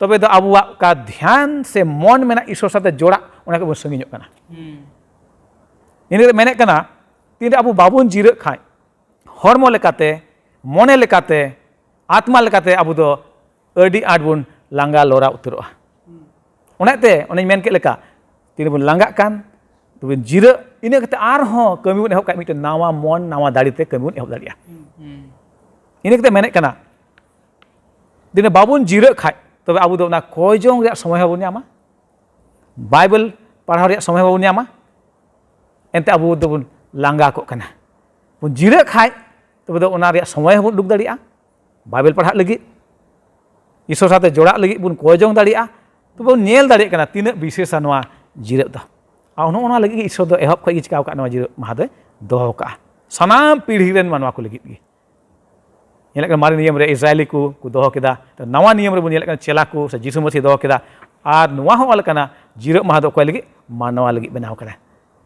तबे दो अबुआ का ध्यान से मन मेना ईश्वर साथे जोड़ा ओना को संगिño काना इने मेने काना तीन अबु बाबुन जिरा खाय हरमो लेकाते मने लेकाते आत्मा लेकाते अबु दो अडी आट बुन लांगा लोरा उतरोआ ओनाते ओने मेन के लेका तीन बुन लांगा कान तबे जिरा इने कते आर हो कमी बुन एहब का मिटे नावा मन नावा दाड़ी ते कमी बुन एहब दाड़िया इने कते मेने काना दिन बाबुन जिरा खाय तबे अबु दो ना कयजों रे समय हबुन ᱧᱟᱢᱟ बाइबल पढ़ाव रे समय हबुन ᱧᱟᱢᱟ एनते अबु दो बुन लांगा को काना बुन जिरा खाय तबे दो ओना रे समय हबुन दुक दाड़िया बाइबल पढ़ा लगी ईश्वर साथे जोड़ा लगी बुन कयजों दाड़िया तबे बुन नेल दाड़िया काना तीना विशेष नोआ जिरा दो आउनो ओना लगी ईश्वर दो एहब खय चिकाव का नोआ जिरा महा दो दोहो का सनाम पीढ़ी रेन मानवा को लगी गे ये मारे नियम रे इस्राएली को दोहो केदा तो नवा नियम रे बुन चेला को से जीसु मसीह दोहो केदा और नुआ हो ऑल कना जिरा महा दो कोय लगी मानवा लगी बनाव करा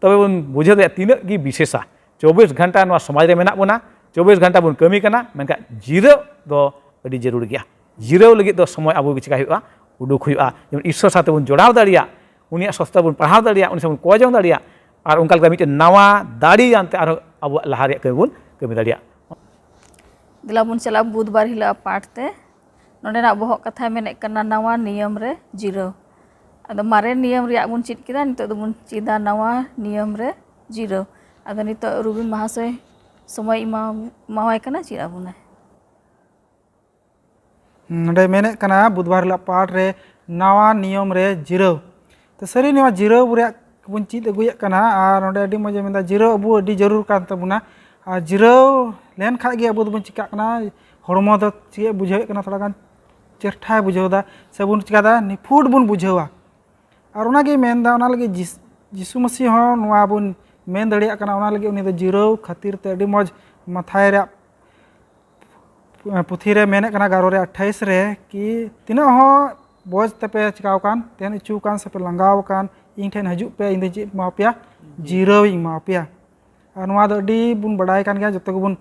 तबे बुन बुझे दे तीन की विशेषा 24 घंटा नुआ समाज रे मेना बुना 24 घंटा बुन कमी कना मेनका जिरा दो अडी जरूर गया जिरा लगी दो समय अबु चिका हुआ उडुक हुआ जेमन ईश्वर साथे बुन जोड़ाव दाड़िया उनिया सस्ता बुन पढ़ाव दाड़िया उनि से बुन कोजों दाड़िया और उनका लगा मिटे नवा दाड़ी जानते और अबु लहा रे कमी दाड़िया दिला बुन चला बुधवार हिला पाठते नोडेना बहक कथा मेने कना नवा नियम रे जिराव अद मारे नियम रे बुन चित केदा नितो दो बुन चिदा नवा नियम रे जिराव अद नितो रुबिन महाशय समय मावाय कना चिरा बुना नोडे मेने कना बुधवार हिला पाठ रे नवा नियम रे जिराव तो सरी नवा जिराव रे बुन चित अगुय कना और नोडे अडी मजे मेंदा जिराव अबु अडी जरूर कान तबुना और जिराव लेन खा गया अबु दबुन चिका कना हरमो दो चे बुझे कना थोड़ा गान चेरठा बुझेदा से बुन चिकादा निफुट बुन बुझेवा और ओना गे मेनदा ओना लगे यीशु मसीह हो नवा बुन मेन दड़िया कना ओना लगे उनी दो जिराव खातिर ते अडी मज माथाय रे पुथी रे मेने कना 11 रे 28 रे कि तिना हो बोझ तपे चिकाव कान तेन इचू कान से पे लंगाव कान इन ठेन हजू पे इन दे मापिया जिराव इ मापिया और नुआ दो अडी बुन बड़ाय कान गया जतो बुन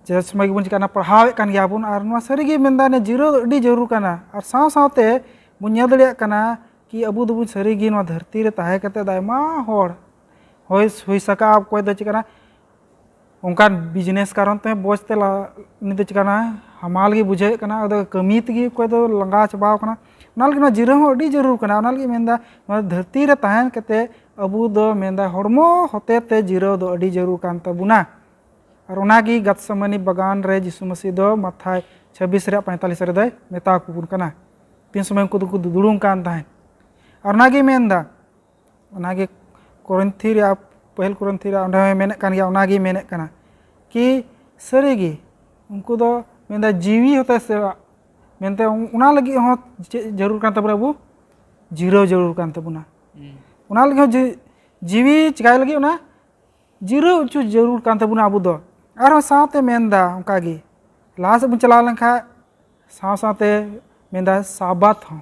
जे समय बुन चिकाना पढ़ावे कान गया बुन और नुआ सरी गे मेंदा ने जिराव अडी जरूर काना और साव सावते बुन नेल दड़िया काना कि अबु दो बुन सरी गे नुआ धरती रे ताहे कते दायमा होड़ होय सका आप कोय दो चिकाना उनका बिजनेस कारण ते बोझ ते नि दो चिकाना हमाल गे बुझे काना अद कमी तगी कोय दो लंगा चबाव काना ᱚᱱᱟ ᱞᱟᱹᱜᱤᱫ ᱱᱚᱣᱟ ᱡᱤᱨᱟᱹᱣ ᱦᱚᱸ ᱟᱹᱰᱤ ᱡᱟᱹᱨᱩᱲ ᱠᱟᱱᱟ ᱚᱱᱟ ᱞᱟᱹᱜᱤᱫ ᱢᱮᱱᱫᱟ ᱱᱚᱣᱟ ᱫᱷᱟᱹᱨᱛᱤ ᱨᱮ ᱛᱟᱦᱮᱱ ᱠᱟᱛᱮ ᱟᱵᱚ ᱫᱚ ᱢᱮᱱᱫᱟ ᱦᱚᱲᱢᱚ ᱦᱚᱛᱮ ᱛᱮ ᱡᱤᱨᱟᱹᱣ ᱫᱚ ᱟᱹᱰᱤ ᱡᱟᱹᱨᱩᱲ ᱠᱟᱱ ᱛᱟᱵᱚᱱᱟ ᱟᱨ ᱚᱱᱟᱜᱮ ᱜᱟᱛᱥᱟᱢᱟᱱᱤ ᱵᱟᱜᱟᱱ ᱨᱮ ᱡᱤᱥᱩ ᱢᱟᱹᱥᱤ ᱫᱚ ᱢᱟᱛᱷᱟᱭ 26:45 ᱨᱮᱫᱚᱭ ᱢᱮᱛᱟ ᱠᱚᱵᱚᱱ ᱠᱟᱱᱟ ᱛᱤᱱ ᱥᱚᱢᱚᱭ ᱩᱱᱠᱩ ᱫᱚᱠᱚ ᱫᱩᱲᱩᱵ ᱠᱟᱱ ᱛᱟᱦᱮᱸᱫ ᱟᱨ ᱚᱱᱟᱜᱮ ᱢᱮᱱᱫᱟ ᱚᱱᱟᱜᱮ ᱠᱚᱨᱤᱱᱛᱷᱤ ᱨᱮᱭᱟᱜ ᱯᱟᱹᱦᱤᱞ ᱠᱚᱨᱤᱱᱛᱷᱤ ᱨᱮᱭᱟᱜ ᱚᱸᱰᱮ ᱦᱚᱸᱭ ᱢᱮᱱᱮᱫ ᱠᱟᱱ ᱜᱮᱭᱟ ᱚᱱᱟᱜᱮ ᱢᱮᱱᱮᱫ ᱠᱟᱱᱟ ᱠᱤ ᱥᱟᱹᱨᱤᱜᱮ ᱩᱱᱠᱩ ᱫᱚ ᱢᱮᱱᱫᱟ ᱡᱤᱣᱤ ᱦᱚᱛᱮ ᱥᱮ ᱢᱮᱱᱛᱮ ᱚᱱᱟ ᱞᱟᱹᱜᱤᱫ ᱦᱚᱸ ᱪᱮᱫ ᱡᱟᱹᱨᱩᱲ ᱠᱟᱱ ᱛᱟᱵᱚᱱᱟ ᱟᱵᱚ ᱡᱤᱨᱟᱹᱣ ᱡᱟᱹᱨᱩᱲ ᱠᱟᱱ ᱛᱟᱵᱚᱱᱟ ᱚᱱᱟ ᱞᱟᱹᱜᱤᱫ ᱦᱚᱸ ᱡᱤᱣᱤ ᱪᱤᱠᱟᱭ ᱞᱟᱹᱜᱤᱫ ᱚᱱᱟ ᱡᱤᱨᱟᱹᱣ ᱦᱚᱪᱚ ᱡᱟᱹᱨᱩᱲ ᱠᱟᱱ ᱛᱟᱵᱚᱱᱟ ᱟᱵᱚ ᱫᱚ ᱟᱨᱦᱚᱸ ᱥᱟᱶᱛᱮ ᱢᱮᱱᱫᱟ ᱚᱱᱠᱟᱜᱮ ᱞᱟᱦᱟ ᱥᱮᱫ ᱵᱚᱱ ᱪᱟᱞᱟᱣ ᱞᱮᱱᱠᱷᱟᱱ ᱥᱟᱶᱛᱮ ᱢᱮᱱᱫᱟ ᱥᱟᱵᱟᱛ ᱦᱚᱸ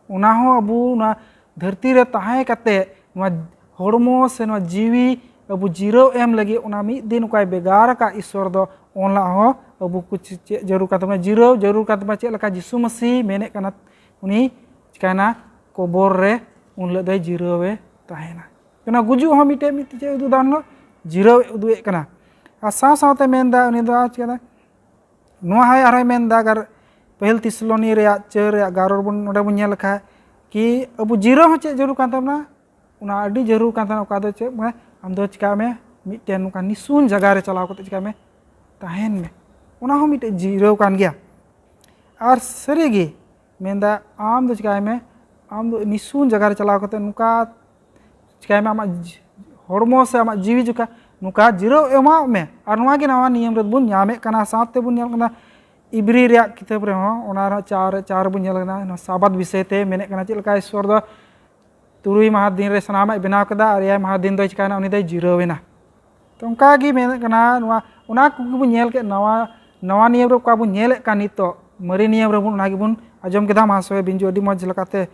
ᱚᱱᱟ ᱦᱚᱸ 아부 ᱱᱚᱣᱟ ᱫᱷᱟᱹᱨᱛᱤ ᱨᱮ ᱛᱟᱦᱮᱸ ᱠᱟᱛᱮ ᱱᱚᱣᱟ ᱦᱚᱲᱢᱚ ᱥᱮ ᱱᱚᱣᱟ ᱡᱤᱣᱤ ᱟᱵᱚ ᱡᱤᱨᱟᱹᱣ ᱮᱢ ᱞᱟᱹᱜᱤᱫ ᱚᱱᱟ ᱢᱤᱫ ᱫᱤᱱ ᱚᱠᱟᱭ ᱵᱮᱜᱟᱨ ᱟᱠᱟᱫ ᱤᱥᱥᱚᱨ ᱫᱚ ᱚᱱᱟ ᱦᱚᱸ ᱟᱵᱚ ᱠᱚ ᱪᱮᱫ ᱡᱟᱹᱨᱩᱲ ᱠᱟᱱ ᱛᱟᱵᱚᱱᱟ ᱡᱤᱨᱟᱹᱣ ᱡᱟᱹᱨᱩᱲ ᱠᱟᱱ ᱛᱟᱵᱚᱱᱟ ᱪᱮᱫ ᱞᱮᱠᱟ ᱡᱤᱥᱩ ᱢᱟᱹᱥᱤ ᱢᱮᱱᱮᱫ ᱠᱟᱱᱟ ᱩᱱᱤ ᱪᱤᱠᱟᱭᱱᱟ ᱠᱚᱵᱚᱨ ᱨᱮ ᱩᱱ ᱦᱤᱞᱳᱜ ᱫᱚᱭ ᱡᱤᱨᱟᱹᱣᱮ ᱛᱟᱦᱮᱱᱟ ᱚᱱᱟ ᱜᱩᱡᱩᱜ ᱦᱚᱸ ᱢᱤᱫᱴᱮᱡ ᱪᱮᱫ ᱩᱫᱩᱜ ᱫᱟ ᱡᱤᱨᱟᱹᱣ ᱩᱫᱩᱜᱮᱫ ᱠᱟᱱᱟ ᱟᱨ ᱥᱟᱶᱛᱮ ᱢᱮᱱᱫᱟ ᱩᱱᱤ ᱫᱚ ᱪᱤᱠᱟᱹ ᱱᱚᱣᱟ ᱦᱚᱸ ᱟᱨᱦᱚᱸᱭ ᱢᱮᱱᱫᱟ ᱟᱜᱟᱨ ᱯᱟᱹᱦᱤᱞ ᱛᱤᱥᱞᱚᱱᱤ ᱨᱮᱭᱟᱜ 4 ᱨᱮᱭᱟᱜ 11 ᱨᱮᱵᱚᱱ ᱱᱚᱰᱮ ᱵᱚᱱ ᱧᱮᱞ ᱞᱮᱠᱷᱟᱡ कि अब जीरो हो चे जरूर कांता बना उना अड्डी जरूर कांता ना कादो चे मैं हम दो चिका में मिट्टे नुका निसून जगह रे चलाओ को चिका में ताहेन में उना हो मिट्टे जीरो कान गया और सरेगी मेंदा आम दो चिका में आम दो निसून जगह रे चलाओ को नुका चिका में आमा हॉर्मो से आमा जीवी जुका नुका जीरो एमा में और नुआ के नवा नियम रे बुन यामे कना साथ ते बुन याम कना इब्री रे किताब रे हो ओना चार बुन याल कना साबात विषय ते मेने कना चेल का ईश्वर दो तुरुई महा दिन रे सनामा बनाव कदा और या महा दिन दो चिकाना उनी दो जीरो वेना तो उनका गी मेने कना नुआ उना को बुन येल के नवा नियम रे का बुन येल का नितो मरी नियम रे बुन उना गी बुन आजम केदा मासोय बिंजो अडी मज लकाते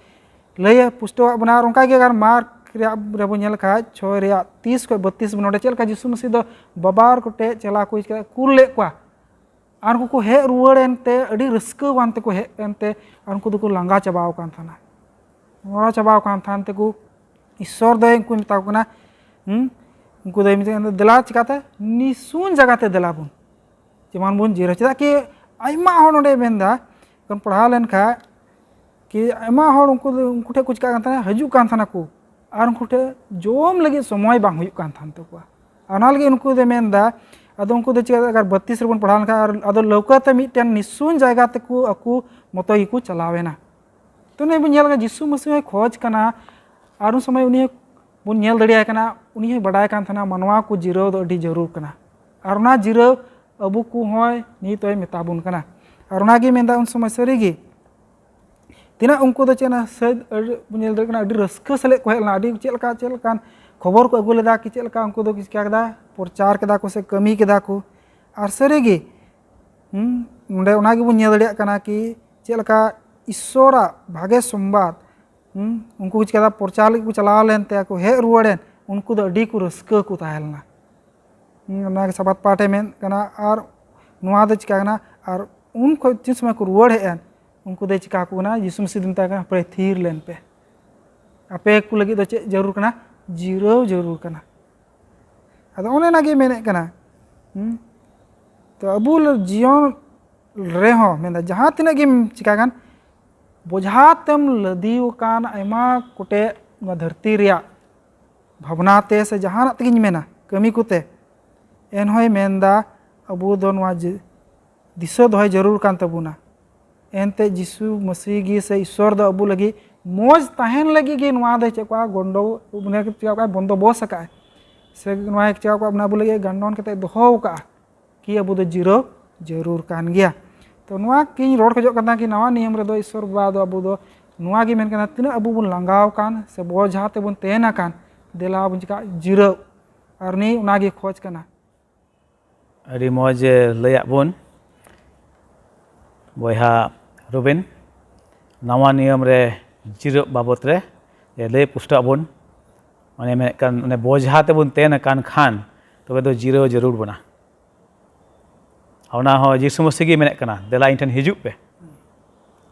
लय पुष्टो बना उनका गे अगर मार्क रे बुन येल का 6 रे 30 को 32 बनोडे चेल का यीशु मसीह दो बाबार कोटे चला को कुल ले को और उनको हे रुआड़ एनते अड़ी रस्का वानते को हे एनते और उनको दो को लंगा चबाव कान थाना लंगा चबाव कान थान ते को ईश्वर दे उनको मिताव कना उनको दे मिते दला चिकाते निसून जगह ते दला बुन जेमान बुन जीरो चदा कि आइमा हर नोडे मेंदा कन पढ़ा लेन खा कि आइमा हर उनको ठे कुछ का थाना हजू कान थाना को और उनको ठे जोम लगे समय बांग हुई कान थान तको अना लगे उनको दे मेंदा अदो उनको दे चिका अगर 32 रेबन पढ़ा लेन और अदो लौकाते मिटन निसून जगह ते को अकु मतो ही को चलावेना तो ने बुन येल यीशु मसीह खोज कना और उन समय उनी बुन येल दड़िया कना उनी बड़ाय कान थाना मनवा को जीरो दो अडी जरूर कना और ना जीरो अबु को होय नी तोय मेताबुन कना और नागी मेंदा उन समय सरीगी तिना उनको दो चेना सद बुन येल दड़कना अडी रस्का सले को हेलना अडी चेलका खबर को अगु लेदा कि चेलका उनको दो किस क्या कदा प्रचार केदा को से कमी केदा को और सरीगी नोडे उनागी बुन येल दड़िया कना कि चेलका ईश्वरा भागे संवाद उनको कुछ कदा प्रचार को चलाव लेनते को हे रुआड़ेन उनको दो अडी को रस्का को ताहेलना उना सबात पाटे में कना और नुआ दो चिका कना और उनको जिस समय को रुआड़ हेन उनको दे चिका को ना यीशु मसीह दिन तक पे थीर लेन पे आपे को लगी दो चे जरूर कना जीरो जरूर कना अदो ओने नागे मेने कना तो अबू जीवन रे हो मेंदा जहां तिना गे चिका कान बोझातेम लदियो कान आयमा कोटे धरती रिया भावनाते से जहां तगिन मेना कमी कोते एन होय मेंदा अबू दो नवा दिशा दोय जरूर कान तबुना एनते यीशु मसीह गी से ईश्वर दो अबू लगी मोज ताहेन लगी गे नवा दे चेका गोंडो उने के चेका बंदो बस का से नवा के चेका अपना अबू लगी गंडन कते दोहो का कि अबू दो जीरो जरूर कान गया तो नवा की रोड खजो कना कि नवा नियम रे दो ईश्वर बा दो अबू दो नवा गी मेन कना तिना अबू बुन लंगाव कान से बोझाते बुन तेना कान देला बुन चिका जीरो और नी उना गी खोज कना अड़ी मौज लया बुन बहा रुबिन नवा नियम रे जीरो बाबत रे ले पुष्टा बुन माने में कान ने बोझाते बुन तेन कान खान तबे दो जीरो जरूर बना औना हो यीशु मसीह गी मेने कना देला इंटन हिजु पे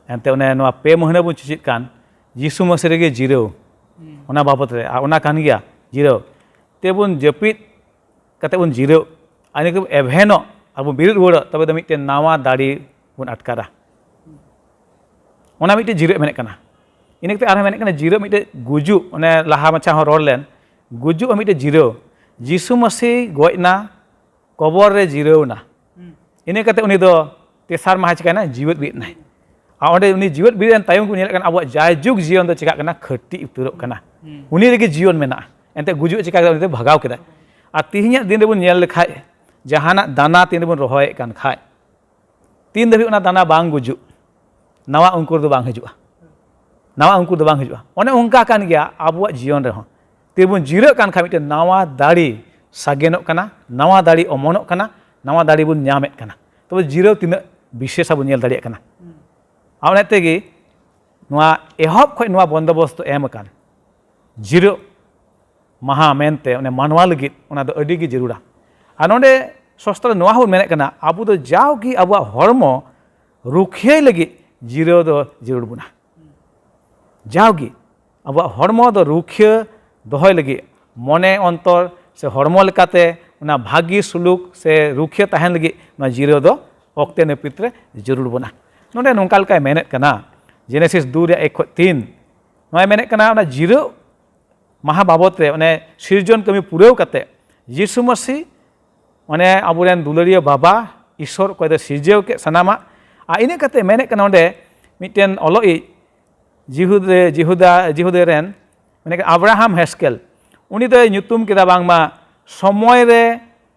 एनते उने नवा पे महीना बुन चिचित कान यीशु मसीह रे गे जीरो ओना बाबत रे ओना कान गया जीरो ते बुन जपित कते बुन जीरो आने को एभेनो अब बिरुद रुआड़ तबे दो मिटन नावा दाड़ी बुन अटकारा ᱚᱱᱟ ᱢᱤᱫᱴᱮᱡ ᱡᱤᱨᱟᱹᱜ ᱢᱮᱱᱮᱫ ᱠᱟᱱᱟ ᱤᱱᱟᱹ ᱠᱟᱛᱮ ᱟᱨᱦᱚᱸ ᱢᱮᱱᱮᱫ ᱠᱟᱱᱟ ᱡᱤᱨᱟᱹᱜ ᱢᱤᱫᱴᱮᱡ ᱜᱩᱡᱩᱜ ᱚᱱᱮ ᱞᱟᱦᱟ ᱢᱟᱪᱷᱟ ᱦᱚᱸ ᱨᱚᱲ ᱞᱮᱱ ᱜᱩᱡᱩᱜ ᱢᱤᱫᱴᱮᱡ ᱡᱤᱨᱟᱹᱣ ᱡᱤᱥᱩ ᱢᱟᱹᱥᱤ ᱜᱚᱡ ᱮᱱᱟ ᱠᱚᱵᱚᱨ ᱨᱮ ᱡᱤᱨᱟᱹᱣ ᱮᱱᱟ ᱤᱱᱟᱹ ᱠᱟᱛᱮ ᱩᱱᱤ ᱫᱚ ᱛᱮᱥᱟᱨ ᱢᱟᱦᱟ ᱪᱤᱠᱟᱹᱭᱮᱱᱟ ᱡᱤᱣᱮᱫ ᱵᱤᱨᱤᱫ ᱮᱱᱟᱭ ᱟᱨ ᱚᱸᱰे ᱩᱱᱤ ᱡᱤᱣᱮᱫ ᱵᱤᱨᱤᱫ ᱮᱱ ᱛᱟᱭᱚᱢ ᱠᱚ ᱧᱮᱞᱮᱫ ᱠᱟᱱᱟ ᱟᱵᱚᱣᱟᱜ ᱡᱟᱭᱡᱩᱜᱽ ᱡᱤᱭᱚᱱ ᱫᱚ ᱪᱤᱠᱟᱹᱜ ᱠᱟᱱᱟ ᱠᱷᱟᱹᱴᱤ ᱩᱛᱟᱹᱨᱚᱜ ᱠᱟᱱᱟ ᱩᱱᱤ ᱨᱮᱜᱮ ᱡᱤᱭᱚᱱ ᱢᱮᱱᱟᱜᱼᱟ ᱮᱱᱛᱮ ᱜᱩᱡᱩᱜ ᱪᱤᱠᱟ ᱠᱮᱫᱟ ᱩᱱᱤ ᱫᱚ ᱵᱷᱟᱜᱟᱣ ᱠᱮᱫᱟ ᱟᱨ ᱛᱤᱦᱤᱧᱟᱜ ᱫᱤᱱ ᱨᱮᱵᱚᱱ ᱧᱮᱞ ᱞᱮᱠᱷᱟᱡ ᱡᱟᱦᱟᱱᱟᱜ ᱫᱟᱱᱟ ᱛᱤᱱ ᱨᱮᱵᱚᱱ ᱨᱚᱦᱚᱭᱮᱫ ᱠᱟᱱ ᱠᱷᱟᱡ ᱛᱤᱱ ᱫᱷᱟᱹᱵᱤᱡ ᱚᱱᱟ ᱫᱟᱱᱟ ᱵᱟᱝ ᱜᱩᱡᱩᱜ ᱱᱟᱣᱟ ᱚᱝᱠᱩᱨ ᱫᱚ ᱵᱟᱝ ᱦᱤᱡᱩᱜᱼᱟ ᱱᱟᱣᱟ ᱚᱝᱠᱩᱨ ᱫᱚ ᱵᱟᱝ ᱦᱤᱡᱩᱜᱼᱟ ᱚᱱᱮ ᱚᱱᱠᱟ ᱠᱟᱱ ᱜᱮᱭᱟ ᱟᱵᱚᱣᱟᱜ ᱡᱤᱭᱚᱱ ᱨᱮᱦᱚᱸ ᱛᱤᱵᱚᱱ ᱡᱤᱨᱟᱹᱜ ᱠᱟᱱ ᱠᱷᱟᱡ ᱢᱤᱫᱴᱮᱱ ᱱᱟᱣᱟ ᱫᱟᱲᱮ ᱥᱟᱜᱮᱱᱚᱜ ᱠᱟᱱᱟ ᱱᱟᱣᱟ ᱫᱟᱲᱮ ᱚᱢᱚᱱᱚᱜ ᱠᱟᱱᱟ ᱱᱟᱣᱟ ᱫᱟᱲᱮ ᱵᱚᱱ ᱧᱟᱢᱮᱫ ᱠᱟᱱᱟ ᱛᱚᱵᱮ ᱡᱤᱨᱟᱹᱣ ᱛᱤᱱᱟᱹᱜ ᱵᱤᱥᱮᱥᱟ ᱵᱚᱱ ᱧᱮᱞ ᱫᱟᱲᱮᱭᱟᱜ ᱠᱟᱱᱟ ᱟᱨ ᱚᱱᱟ ᱛᱮᱜᱮ ᱱᱚᱣᱟ ᱮᱦᱚᱵ ᱠᱷᱚᱡ ᱱᱚᱣᱟ ᱵᱚᱱᱫᱳᱵᱚᱥᱛᱚ ᱮᱢ ᱟᱠᱟᱱ ᱡᱤᱨᱟᱹᱜ ᱢᱟᱦᱟ ᱢᱮᱱᱛᱮ ᱚᱱᱮ ᱢᱟᱱᱣᱟ ᱞᱟᱹᱜᱤᱫ ᱚᱱᱟ ᱫᱚ ᱟᱹᱰᱤ ᱜᱮ ᱡᱟᱹᱨᱩᱲᱟ ᱟᱨ ᱱᱚᱰᱮ ᱥᱚᱥᱛᱨᱚ ᱱᱚᱣᱟ ᱦᱚᱸ ᱢᱮᱱᱮᱫ ᱠᱟᱱᱟ ᱟᱵᱚ ᱫᱚ ᱡᱟᱣᱜᱮ ᱟᱵᱚᱣᱟᱜ ᱦᱚᱲᱢᱚ ᱨᱩᱠᱷᱤᱭᱟᱹᱭ ᱞᱟᱹᱜᱤᱫ ᱡᱤᱨᱟᱹᱣ ᱫᱚ ᱡᱟᱹᱨᱩᱲ ᱵᱚᱱᱟ ᱡᱟᱣᱜᱮ ᱟᱵᱚᱣᱟᱜ ᱦᱚᱲᱢᱚ ᱫᱚ ᱨᱩᱠᱷᱤᱭᱟᱹ ᱫᱚᱦᱚᱭ ᱞᱟᱹᱜᱤᱫ ᱢᱚᱱᱮ ᱚᱱᱛᱚᱨ ᱥᱮ ᱦᱚᱲᱢᱚ ᱞᱮᱠᱟᱛᱮ ᱚᱱᱟ ᱵᱷᱟᱹᱜᱤ ᱥᱩᱞᱩᱠ ᱥᱮ ᱨᱩᱠᱷᱤᱭᱟᱹ ᱛᱟᱦᱮᱱ ᱞᱟᱹᱜᱤᱫ ᱱᱚᱣᱟ ᱡᱤᱨᱟᱹᱣ ᱫᱚ ᱚᱠᱛᱮ ᱱᱟᱹᱯᱤᱛ ᱨᱮ ᱡᱟᱹᱨᱩᱲ ᱵᱚᱱᱟ ᱱᱚᱰᱮ ᱱᱚᱝᱠᱟ ᱞᱮᱠᱟᱭ ᱢᱮᱱᱮᱫ ᱠᱟᱱᱟ ᱡᱮᱱᱮᱥᱤᱥ 2 ᱨᱮᱭᱟᱜ 1 ᱠᱷᱚᱡ 3 ᱱᱚᱣᱟᱭ ᱢᱮᱱᱮᱫ ᱠᱟᱱᱟ ᱚᱱᱟ ᱡᱤᱨᱟᱹᱣ ᱢᱟᱦᱟ ᱵᱟᱵᱚᱫ ᱨᱮ ᱚᱱᱮ ᱥᱤᱨᱡᱚᱱ ᱠᱟᱹᱢᱤ ᱯᱩᱨᱟᱹᱣ ᱠᱟᱛᱮ ᱡᱤᱥᱩ ᱢᱟᱹᱥᱤ ᱚᱱᱮ ᱟᱵᱚᱨᱮᱱ ᱫᱩᱞᱟᱹᱲᱤᱭᱟᱹ ᱵᱟᱵᱟ ᱤᱥᱥᱚᱨ ᱚᱠᱚᱭ ᱫᱚ ᱥᱤᱨᱡᱟᱹᱣ ᱠᱮᱫ ᱥᱟᱱᱟᱢᱟᱜ ᱟᱨ ᱤᱱᱟᱹ ᱠᱟᱛᱮ ᱢᱮᱱᱮᱫ ᱠᱟᱱᱟ ᱚᱸᱰᱮ ᱢᱤᱫᱴᱮᱱ ᱚᱞᱚᱜᱤᱡ जिहुदा रेन मैंने अब्राहम हेस्केल उनी दो ᱧᱩᱛᱩᱢ केदा बांगमा समय रे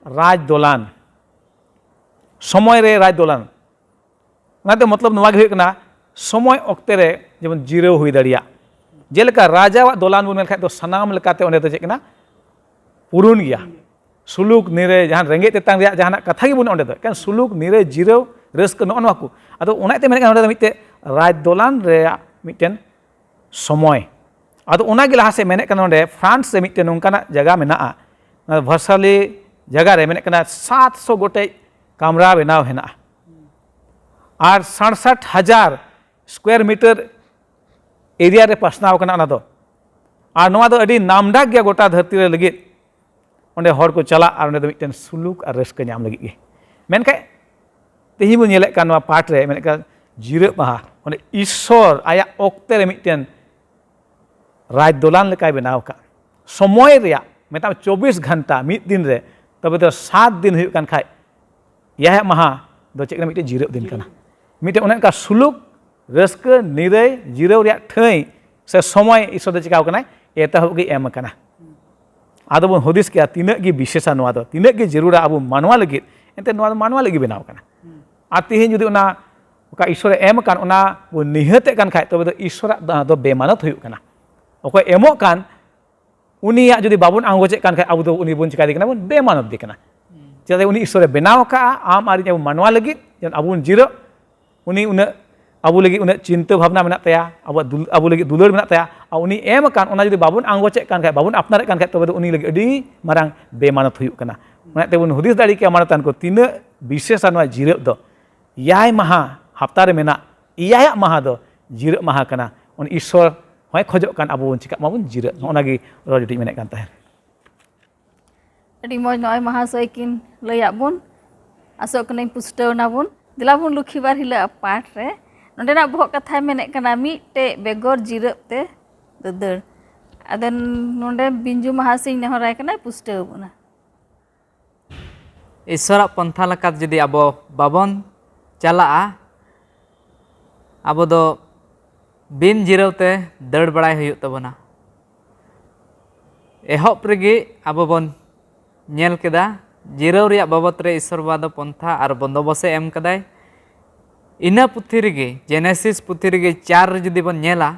राज दोलान मतलब नवा गे हुई समय अक्ते रे जेमन जिराव हुई दाड़िया जेलेका राजावा दोलान बन मेलखाय दो सनाम लेकाते ओंडे दो चेकना पुरुन गया सुलुक निरे जहां रेंगे तेतांग रेया जहां कथा गे बन ओंडे दो कान सुलुक निरे जिराव रस्क नो नवा को आदो ओनाते मेने ओंडे दो मिते राज दोलान रे मिटेन समय आदो ओनागे लहा से मेने कना ओंडे फ्रांस से मिटेन नोंकाना जगह मेनाआ वर्साली जगह रे मेने कना 700 गोटे कमरा बनाव हेना और 67,000 स्क्वायर मीटर एरिया रे पासनाव कना ओना दो और नोआ दो अडी नामडाक गया गोटा धरती रे लगित ओंडे हर को चला और ओंडे दो मिटेन सुलुक और रस्क ᱧᱟᱢ लगित गे मेनखाय तेही बो नेलेक कान नोआ पाठ रे मेने का जिराव माहा ओंडे ईश्वर आया ओक्ते रे मिटेन राज दोलान लेकाय बनाव का समय रेया मेता 24 घंटा मिद दिन रे तबे तो 7 दिन हुई कान खाय यह माहा दो चेकना मिटे जिराव दिन कना मिटे ओने का सुलुक रस्क निराय जिराव रेया ठै से समय ईश्वर दो चिकाव कना एतहब गे एम कना आदो बन हदिस के तिना गे विशेषा नोआ दो तिना गे जरूरा अबो मानवा लगित एते नोआ मानवा लगी बनाव कना आ तिहिन जुदी ओना ओका ईश्वर एम कान ओना बो निहते कान खाय तबे तो ईश्वर दो बेमानत हुई कना ओको एमो कान उनिया जुदी बाबुन आंगोचे कान खाय अबो दो उनी बन चिका दे कना बन बेमानत दे कना चेदा उनी ईश्वर बनाव का आम आरि अबो मानवा लगित जन अबो जिरो उनी उन अबो लगी उन चिंता भावना मेना तया अबो लगी दुलार मेना तया आ उनी एम कान ओना जुदी बाबुन आंगोचे कान खाय बाबुन अपनारे कान खाय तबे दो उनी लगी अडी मारांग बेमानत हुई कना ओनाते बन हुदिस दाड़ी के मानतान को तिना विशेष नोआ जिराव दो याय महा हफ्ता रे मेना इयाया महा दो जिराव महा कना उन ईश्वर होय खोजो कान अबो चिका माबुन जिराव ओनागी रॉ जुटी मेने कान ताहे अडी मoj नय महाशय किन लया बुन आसो कनै पुष्टव नाबुन दिला बुन लुखिबार हिला पाठ रे नोंडेना बहक कथा मेने कना मिटे बेगर जिराव ते ददर अदन नोंडे बिंजू महाशय नेहराय कना पुष्टव बुना ईश्वर पंथा लकात जदि अबो बाबन चला अब दो बिन जिरावते दड़ बड़ाय हुई तबना एहब रेगे अब बन नेल केदा जिराव रिया बाबत रे ईश्वर बाबा दो पंथा और बंदोबसे एम कदाय इना पुथी रेगे जेनेसिस पुथी रेगे 4 रे जदि बन नेला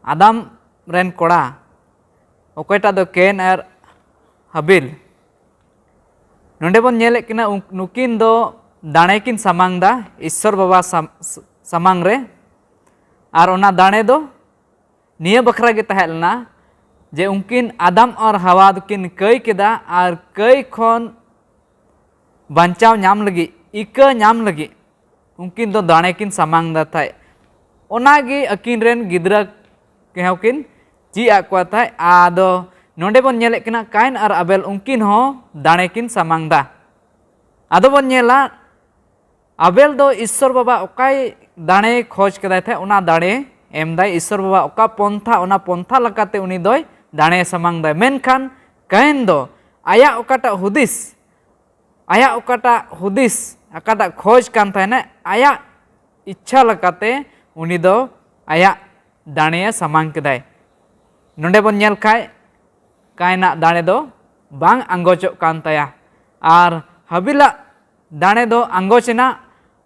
आदम रेन कोड़ा ओकयटा दो केन और हबिल नोंडे बन नेले किना नुकिन दो दाणे किन सामांग दा ईश्वर बाबा सामांग रे और ओना दाणे दो निया बखरा गे तहेलना जे उनकिन आदम और हवा किन कई केदा और कई खन बांचाव नाम लगी इका नाम लगी उनकिन दो दाणे किन सामांग दा थाय ओनागे अकिन रेन गिद्रा केहकिन जी आक्वा थाय आदो नोंडे बन नेले किना काइन और अबेल उनकिन हो दाणे किन सामांग दा आदो बन नेला अबेल दो ईश्वर बाबा ओकाय दाड़े खोज कदाय थे उना दाड़े एम दाय ईश्वर बाबा ओका पंथा उना पंथा लकाते उनी दोय दाड़े समांग दाय मेनखान कायन दो आया ओकाटा हुदिस अकाटा खोज कान थायना आया इच्छा लकाते उनी दो आया दाड़े समांग कदाय नोंडे बन नेल खाय कायना दाड़े दो बांग आंगोचो कान ताया आर हाबिला दाड़े दो आंगोचना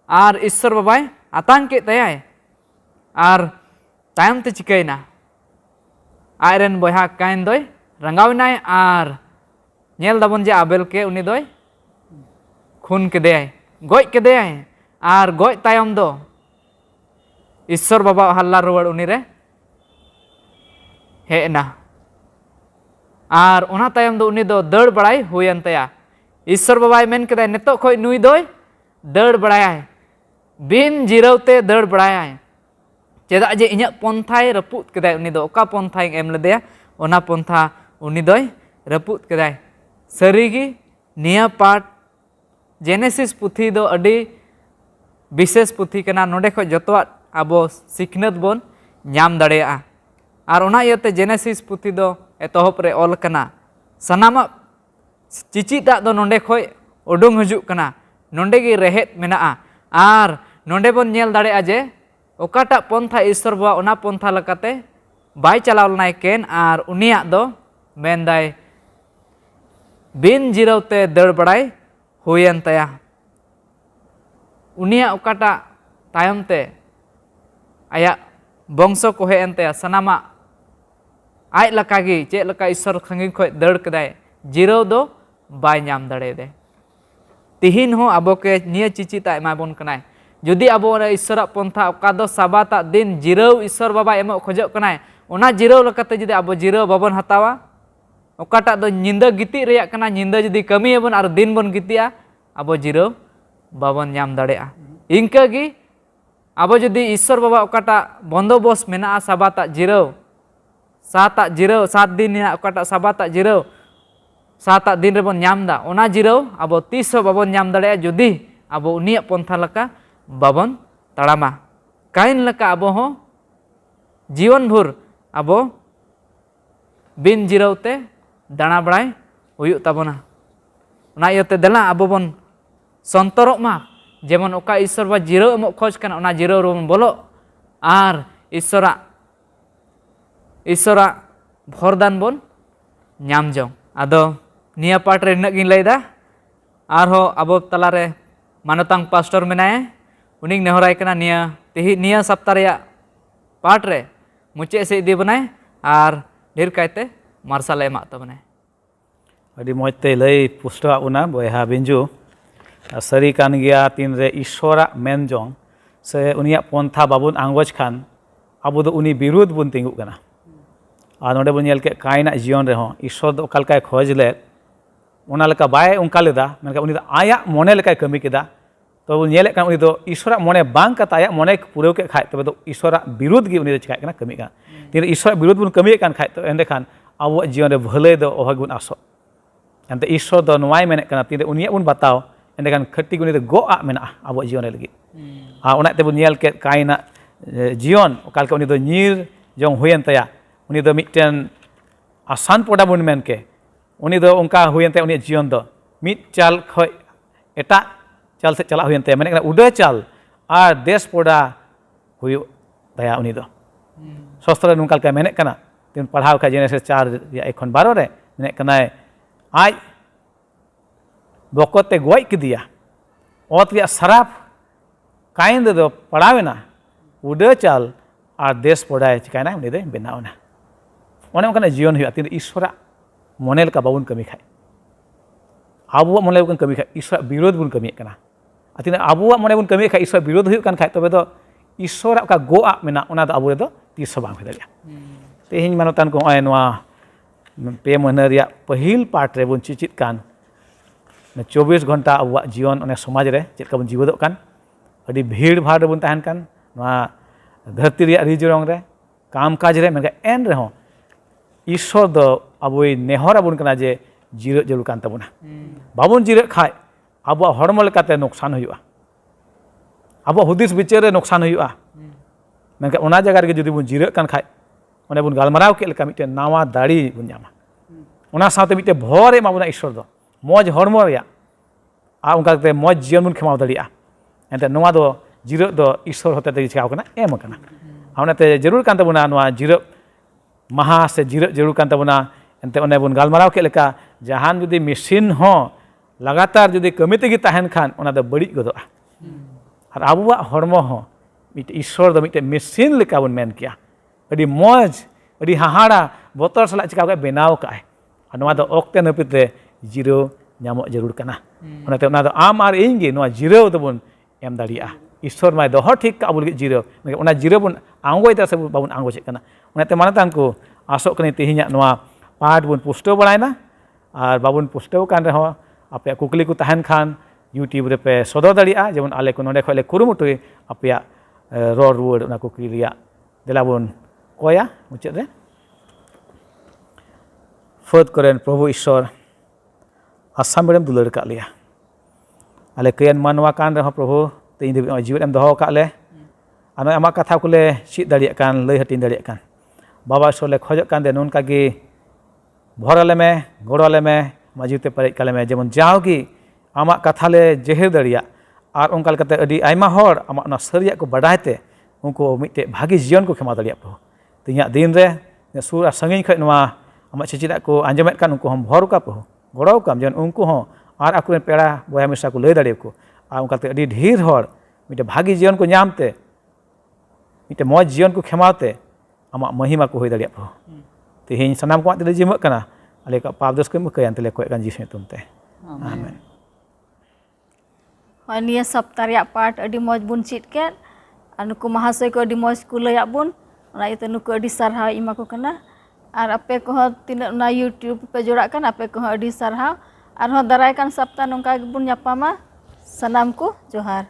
आर ईश्वर बाबाय आतांग के तायाय आर तायम ते चिकैना आयरन बहा कायन दोय रंगावनाय आर नेल दाबन जे आबेल के उनी दोय खून केदेयाय गoj केदेयाय आर गoj तायम दो ईश्वर बाबा हल्ला रुवाड़ उनी रे हेना आर ओना तायम दो उनी दो दड़ बड़ाई हुयन तया ईश्वर बाबाय मेन केदाय नितो खोय नुई दोय दड़ बड़ायाय बिन जिरावते दड़ बड़ायाय चेदा जे इᱧᱟᱹᱜ पंथाय रपुद केदाय उनी दो ओका पंथाय एम लेदेया ओना पंथा उनी दोय रपुद केदाय सरीगी निया पाठ जेनेसिस पुथी दो अडी विशेष पुथी कना नोडे खो जतोआ आबो सिखनत बोन नाम दाड़ेया आर ओना इयते जेनेसिस पुथी दो एतोहप रे ऑल कना सनामा चिचिता दो नोडे खोय उडुंग हजुक कना नोडे गी रेहेत मेनाआ आर नोडे बोन नेल दाड़ेया जे ओकाटा पंथा ईश्वर बाबा ओना पंथा लकाते बाय चलाव लनाय केन आर उनिया दो मेनदाय बिन जिरावते दड़ बड़ाय हुयन तया उनिया ओकाटा तायम ते आया बंशो को हेन तया सनामा आय लकागी चे लका ईश्वर खंगी खोय दड़ कदाय जिराव दो बाय नाम दाड़े दे तिहिन हो आबो के निया चिचिता एमा बोन कनाय जुदी आबो ईश्वर पंथा ओका दो साबाता दिन जिराव ईश्वर बाबा एमो खोजो कनाय ओना जिराव लकाते जुदी आबो जिराव बाबन हतावा ओकाटा दो निंदा गिति रेया कना निंदा जुदी कमी एबन आर दिन बन गितिया आबो जिराव बाबन नाम दाड़ेया इंकागी आबो जुदी ईश्वर बाबा ओकाटा बंदोबस्त मेना साबाता जिराव सात दिन ओकाटा साबाता जिराव साता दिन रेबन नाम दा ओना जिराव आबो तीस बाबन नाम दाड़ेया जुदी आबो उनिया पंथा लका बाबन तड़ामा काइन लका आबो हो जीवन भर आबो बिन जिरावते दाणा बड़ाय हुयुग ताबोना ओना इयते देला आबो बन संतरोग मा जेमन ओका ईश्वर बा जिराव एमो खोज काना ओना जिराव रेबन बोलो आर ईश्वरा भरदान बन नाम जंग आदो निया पाठ रे नगिन लैदा आरो आबो तलारे मानतांग पास्टर मेनाय उनी नेहराय कना निया सप्ताह रेया पाठ रे मुचे से इदी बनाय आर ढेर कायते मार्शल एमा तबनाय अभी मजते लई पुष्टा उना बयहा बिंजू सरी कान गया तीन रे ईश्वरा मेन जोंग से उनिया पंथा बाबुन आंगोज खान आबो दो उनी विरुद्ध बुन तिंगु कना आर नोडे बुन नेल के कायना जीवन रे हो ईश्वर दो ओकालकाय खोज ले ओना लेका बाय उनका लेदा मेनका उनी दो आया मने लेकाय कमी केदा तो बुन नेले कान उनी दो ईश्वरा मने बांग कता आया मने पुरेव के खाय तबे दो ईश्वरा विरुद्ध गी उनी दो चिकाय कना कमी का तीन ईश्वर विरुद्ध बुन कमी कान खाय तो एंडे खान आबो जीवन रे भले दो ओहा गुन आसो एंते ईश्वर दो नवाय मेने कना तीन उनिया उन बताओ एंडे खान खट्टी गुनी दो गो आ मेना आबो जीवन रे लगी आ ओना ते बुन नेल के कायना जीवन ओकालका उनी दो नीर जों हुयन तया उनी दो मिटन आसान पोडा बुन मेन के उनी दो उनका हुयन ते उनी जीवन दो मिट चाल खय एटा चाल से चला हुयन ते मेने उडे चाल आर देश पोडा हुयु तया उनी दो शास्त्र नुकाल का मेने कना तीन पढ़ाव का जेनेसिस 4 या 1-12 रे मेने कना आज बकोते गोय किदिया ओत रिया सराफ काइन दो पढ़ावेना उडे चाल आर देश पोडा चिकायना उनी दे बेनावना ओने ओंकाना जीवन हुआ तीन ईश्वरा मने लेका बाबुन कमी खाय आबुआ मने बुन कमी खाय ईश्वर विरोध बुन कमी कना तीन आबुआ मने बुन कमी खाय ईश्वर विरोध हुई कान खाय तबे दो ईश्वरा का गो आ मेना ओना दो आबु दो तीस बांग हुई दाड़िया तेहिन मानतान को ओय नोआ पे महीना रिया पहिल पार्ट रे बुन चिचित कान 24 घंटा आबुआ जीवन ओने समाज रे चेदका बुन जीवदो कान अडी भीड़ भाड़ रे बुन ताहन कान नोआ धरती रिया रिजरंग रे काम काज रे मेनका एन रे हो ईश्वर दो आबोई नेहर आबुन कना जे जिरो जरूर कान तबुना बाबुन जिरो खाय आबुआ हड़मो लेकाते नुकसान हुआ abo hudis bicara noksan huyuga mengka ona jaga rege judi bun jirak kan khai one bun galmarau ke leka mite nawa dari bun nyama ona saute mite bhore ma buna ishwar do moj hormo ya a onka te moj jion bun khemau daria ente noa do jirak do ishwar hote te chikau kana em kana aunate jarur kan tabuna noa jirak maha se jirak jarur kan tabuna ente one bun galmarau ke leka jahan judi mesin ho लगातार जुदी कमी तेगी तहन खान ओना दो बड़ी गदोआ और आबुआ हरमो हो मिटे ईश्वर दो मिटे मेसिन लेका बन मेन किया अडी मौज अडी हाहाड़ा बोतल सला चिका के बेनाव काए और नोआ दो ओक्ते नपिते जीरो ᱧᱟᱢᱚᱜ ᱡᱟᱹᱨᱩᱲ ᱠᱟᱱᱟ ᱚᱱᱟᱛᱮ ᱚᱱᱟ ᱫᱚ ᱟᱢ ᱟᱨ ᱤᱧ ᱜᱮ ᱱᱚᱣᱟ ᱡᱤᱨᱟᱹᱣ ᱫᱚᱵᱚᱱ ᱮᱢ ᱫᱟᱲᱮᱭᱟᱜᱼᱟ ईश्वर माय दोहो ठीक का बोल जीरो ओना जीरो बन आंगोयता से बाबन आंगोचे कना ओनाते मानतान को आसोक कने तेहिया नोआ पाठ बन पुष्टो बड़ायना और बाबन पुष्टो कान रहो आपे कुकली को तहन खान यूट्यूब रे पे सदर दाड़िया जेमन आले को नोडे खले कुरुमुटु आपे रोड रुवाड़ ओना कुकली रिया देला बन कोया मुचाद रे फद करेन प्रभु ईश्वर आसाम बेरम दुलर का लिया आले कयन मानवा कान रहो प्रभु तेज जीवन एम दोहो काले और आमा कथा को ले चीज दाड़िया कान लय हटिन दाड़िया कान बाबा सोले खोजो कान दे नोनका गे भरले में गोड़ले में मजीते परेज काले में जेमन जाओगी आमा कथा ले जेहर दाड़िया और उनका लकते अडी आयमा हर आमा ना सरिया को बढ़ाते उनको मिटे भागी जीवन को खेमा दाड़िया प्रभु तिया दिन रे सुर संगिन खय नवा आमा चेचिदा को आंजमेत कान उनको हम भर का प्रभु गोड़ो काम जेन उनको हो और आकुन पेड़ा बया मिसा को लय दाड़िया को और उनका अडी ढेर हर मिटे भागी जीवन को नामते मिटे मौज जीवन को खेमाते आमा महिमा को होय दाड़िया प्रभु तेहेन सनाम को आते जिमक कना आले का पाप दोष को मकयान तले कोय कान जीसु तुमते आमेन निया सप्ताह रे पाठ अडी मौज बुन चीट के अनुको महाशय को अडी मौज को लय बुन ओना इते नुको अडी सरहा इमा को कना और आपे को तीन ना यूट्यूब पे जोड़ा कन आपे को अडी सरहा और दाराय कान सप्ताह नोंका बुन ᱧᱟᱯᱟᱢᱟ सनाम को जोहार।